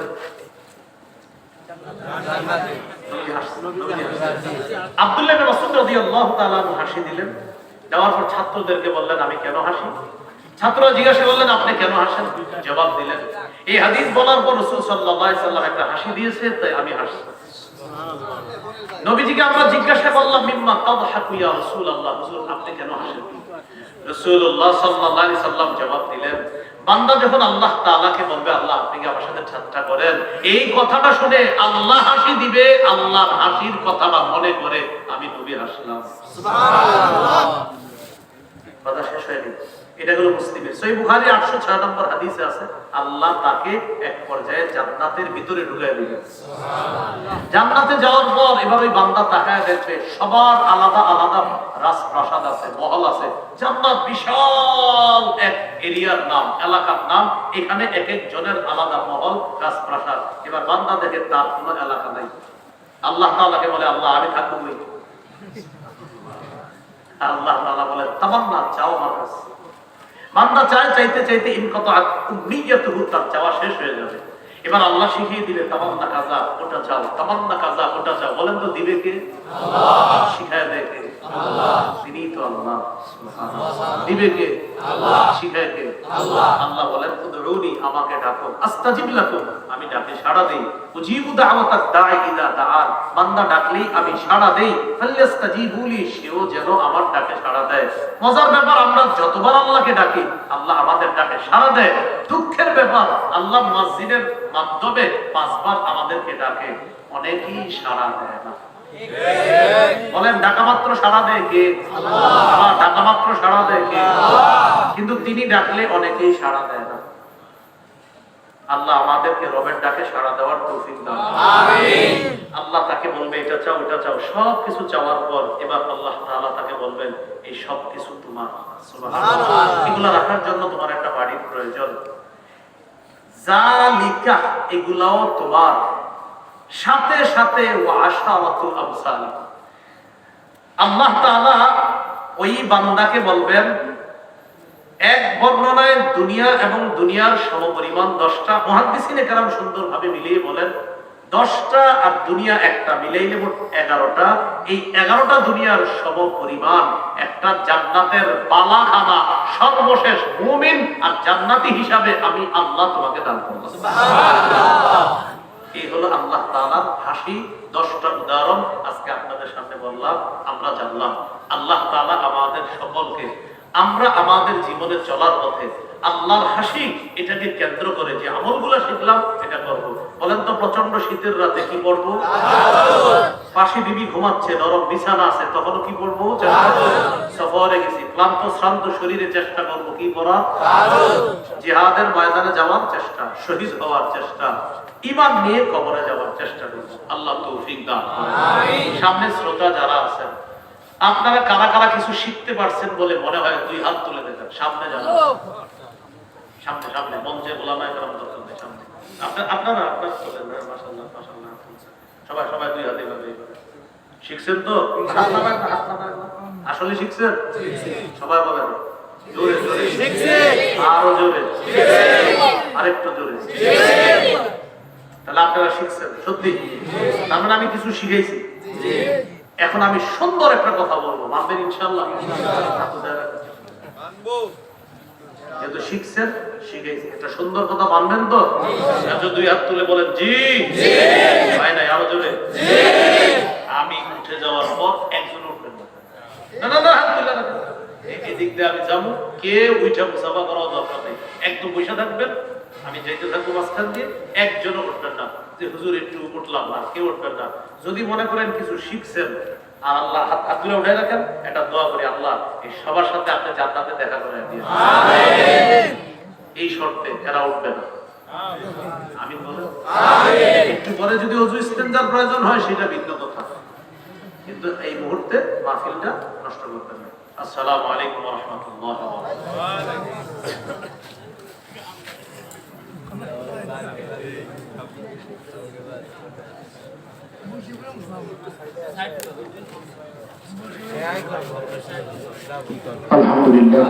আব্দুল্লাহ ইবনে মাসউদ রাদিয়াল্লাহু তাআলা হাসি দিলেন। যাওয়ার পর ছাত্রদেরকে বললেন আমি কেন হাসি? ছাত্ররা জিজ্ঞাসা করলেন আপনি কেন হাসেন? জবাব দিলেন এই হাদিস বলার পর রাসূল সাল্লাল্লাহু আলাইহি সাল্লাম একটা হাসি দিয়েছে তাই আমি হাসি। নবীজিকে আমরা জিজ্ঞাসা করলাম মিম্মা তাদহাকু ইয়া রাসূলুল্লাহ, হুজুর আপনি কেন হাসেন? রাসূলুল্লাহ সাল্লাল্লাহু আলাইহি সাল্লাম জবাব দিলেন বান্দা যখন আল্লাহ তাআলাকে বলবে আল্লাহ আপনি কি আমার সাথে ঠাট্টা করেন, এই কথাটা শুনে আল্লাহ হাসি দিবে, আল্লাহর হাসির কথাটা মনে করে আমি নবী হাসলাম। সুবহানাল্লাহ। কথা শেষ হয়নি। এটা হলো মুসলিমের সহিহ বুখারী 806 নম্বর হাদিসে আছে আল্লাহ তাকে এক পর্যায়ে জান্নাতের ভিতরে ঢুকিয়ে দিবেন। সুবহানাল্লাহ। জান্নাতে যাওয়ার পর এবার ওই বান্দা তাকায় দেখবে সবার আলাদা আলাদা রাজপ্রাসাদ আছে, মহল আছে। জান্নাত বিশাল এক এরিয়ার নাম, এলাকার নাম, এখানে এক এক জনের আলাদা মহল, রাজপ্রাসাদ। এবার বান্দা দেখে তার কোনো এলাকা নাই। আল্লাহ তাআলাকে বলে আল্লাহ আমি থাকবো কই? আল্লাহ তাআলা বলে তামান্না চাও আমার কাছে। বান্দা চায়, চাইতে চাইতে ইনকাতাত উম্মিয়াতুহু, তার চাওয়া শেষ হয়ে যাবে। এবার আল্লাহ শিখিয়ে দিলে তামান্না কাজা ওটা চাও, তামান্না কাজা ওটা চাও। বলেন তো দিবে কে? আল্লাহ। শিখায় দেয় কে? আল্লাহ। তিনিই তো আল্লাহ। সুবহানাল্লাহ। দিবে কে? আল্লাহ। শিখায় কে? আল্লাহ। আল্লাহ বলেন উদউনি, আমাকে ডাকো, আস্তাজিব লাকুম, আমি ডাকে সাড়া দেই। উজিবু দাওয়াতাদ দাঈ ইযা দাআন, বান্দা ডাকলেই আমি সাড়া দেই। ফাল্যাস্তাজিবুলি, সেও যেন আমার ডাকে সাড়া দেয়। মজার ব্যাপার আমরা যতবার আল্লাহকে ডাকি আল্লাহ আমাদের ডাকে সাড়া দেয়। দুঃখের ব্যাপার আল্লাহ মসজিদের মাধ্যমে 5 বার আমাদেরকে ডাকে, অনেকেই সাড়া দেয় না। বলেন ডাকা মাত্র সাড়া দেয় কে? আল্লাহ। ডাকা মাত্র সাড়া দেয় কে? আল্লাহ। কিন্তু তিনি ডাকলে অনেকেই সাড়া দেয় না। আল্লাহ আমাদেরকে রবের ডাকে সাড়া দেওয়ার তৌফিক দান। আমিন। আল্লাহ তাকে বলবে এটা চাও এটা চাও, সব কিছু চাওয়ার পর এবার আল্লাহ তাআলা তাকে বলবেন এই সব কিছু তোমার। সুবহানাল্লাহ। এগুলা রাখার জন্য তোমার একটা বাড়ির প্রয়োজন। জালিকা, এগুলাও তোমার। সাথে সাথে ওয়াশারাতুল আবসার, আল্লাহ তাআলা ওই বান্দাকে বলবেন এক বর্ণনায় দুনিয়া এবং দুনিয়ার সমপরিমাণ 10টা। মুহাদ্দিসিনে কেরাম সুন্দরভাবে মিলিয়ে বলেন 10টা আর দুনিয়া একটা মিলাইলে মোট 11টা। এই 11টা দুনিয়ার সমপরিমাণ একটা জান্নাতের বালাখানা, সর্বশেষ মুমিন আর জান্নাতি হিসাবে আমি আল্লাহ তোমাকে দান করব। সুবহানাল্লাহ। এই হলো আল্লাহ তাআলার হাসি। 10টা উদাহরণ আজকে আপনাদের সামনে বললাম, আমরা জানলাম। আল্লাহ তাআলা আমাদের সকলকে আমরা আমাদের জীবনে চলার পথে আল্লাহর হাসি এটাকে কেন্দ্র করে যে আমলগুলো শিখলাম এটা করব। বলেন তো প্রচন্ড শীতের রাতে কি করব? পাশে বিবি ঘুমাচ্ছে, নরম বিছানা আছে, তখন কি করব? সফরে গেছি, ক্লান্ত শ্রান্ত শরীরে চেষ্টা করব কি করা? জিহাদের ময়দানে যাওয়ার চেষ্টা, শহীদ হওয়ার চেষ্টা, ঈমান নিয়ে কবরে যাওয়ার চেষ্টা করব। আল্লাহ তৌফিক দান করুন। আমিন। সামনে শ্রোতা যারা আছেন আপনারা কারা কারা কিছু শিখতে পারছেন বলে মনে হয় 2 হাত তুলে দেন। সামনে যান, সামনে সামনে মঞ্চে ওলামায়ে কেরাম দরকার নেই, সামনে আপনারা চলেন। মাশাআল্লাহ মাশাআল্লাহ, সবাই সবাই 2 হাতে এভাবে শিখছেন তো? আসলে শিখছেন? সবাই বলেন জোরে জোরে শিখছি, আরো জোরে শিখছি, আরেকটু জোরে শিখছি। তাহলে আপনারা শিখছেন সত্যি? তার মানে আমি কিছু শিখাইছি। এখন আমি সুন্দর একটা কথা বলবো, মানবেন ইনশাআল্লাহ? যেহেতু শিখছেন, শিখেছি, একটা সুন্দর কথা মানবেন তো? 2 হাত তুলে বলেন জি জি। ভাই নাই আরো জোরে জি। আমি উঠে যাওয়ার পর একজন উঠবেন না, না না, হাত তুলে রাখবেন। এই দিক দিয়ে আমি যাবো, কেউ উঠে মুসাফা করার দরকার নেই, একদম বসে থাকবেন। আমি যাইতে থাকবো মাঝখান দিয়ে, একজনও উঠবেন না যে হুজুর একটু উঠলাম না, কেউ উঠবেন না। যদি মনে করেন কিছু শিখছেন আর আল্লাহ হাত তুলে উঠে রাখেন, এটা দোয়া করি আল্লাহ এই সবার সাথে আপনি জান্নাতে দেখা করে দিন। আমিন। এই শর্তে এরা উঠবে না। আমিন বলেন। আমিন। একটু পরে যদি ওযু ইস্তেনজার প্রয়োজন হয় সেটা ভিন্ন কথা, কিন্তু এই মুহূর্তে মাহফিলটা নষ্ট করবেন না। আসসালামু আলাইকুম ওয়া রাহমাতুল্লাহি ওয়া বারাকাতুহু। আলহামদুলিল্লাহ।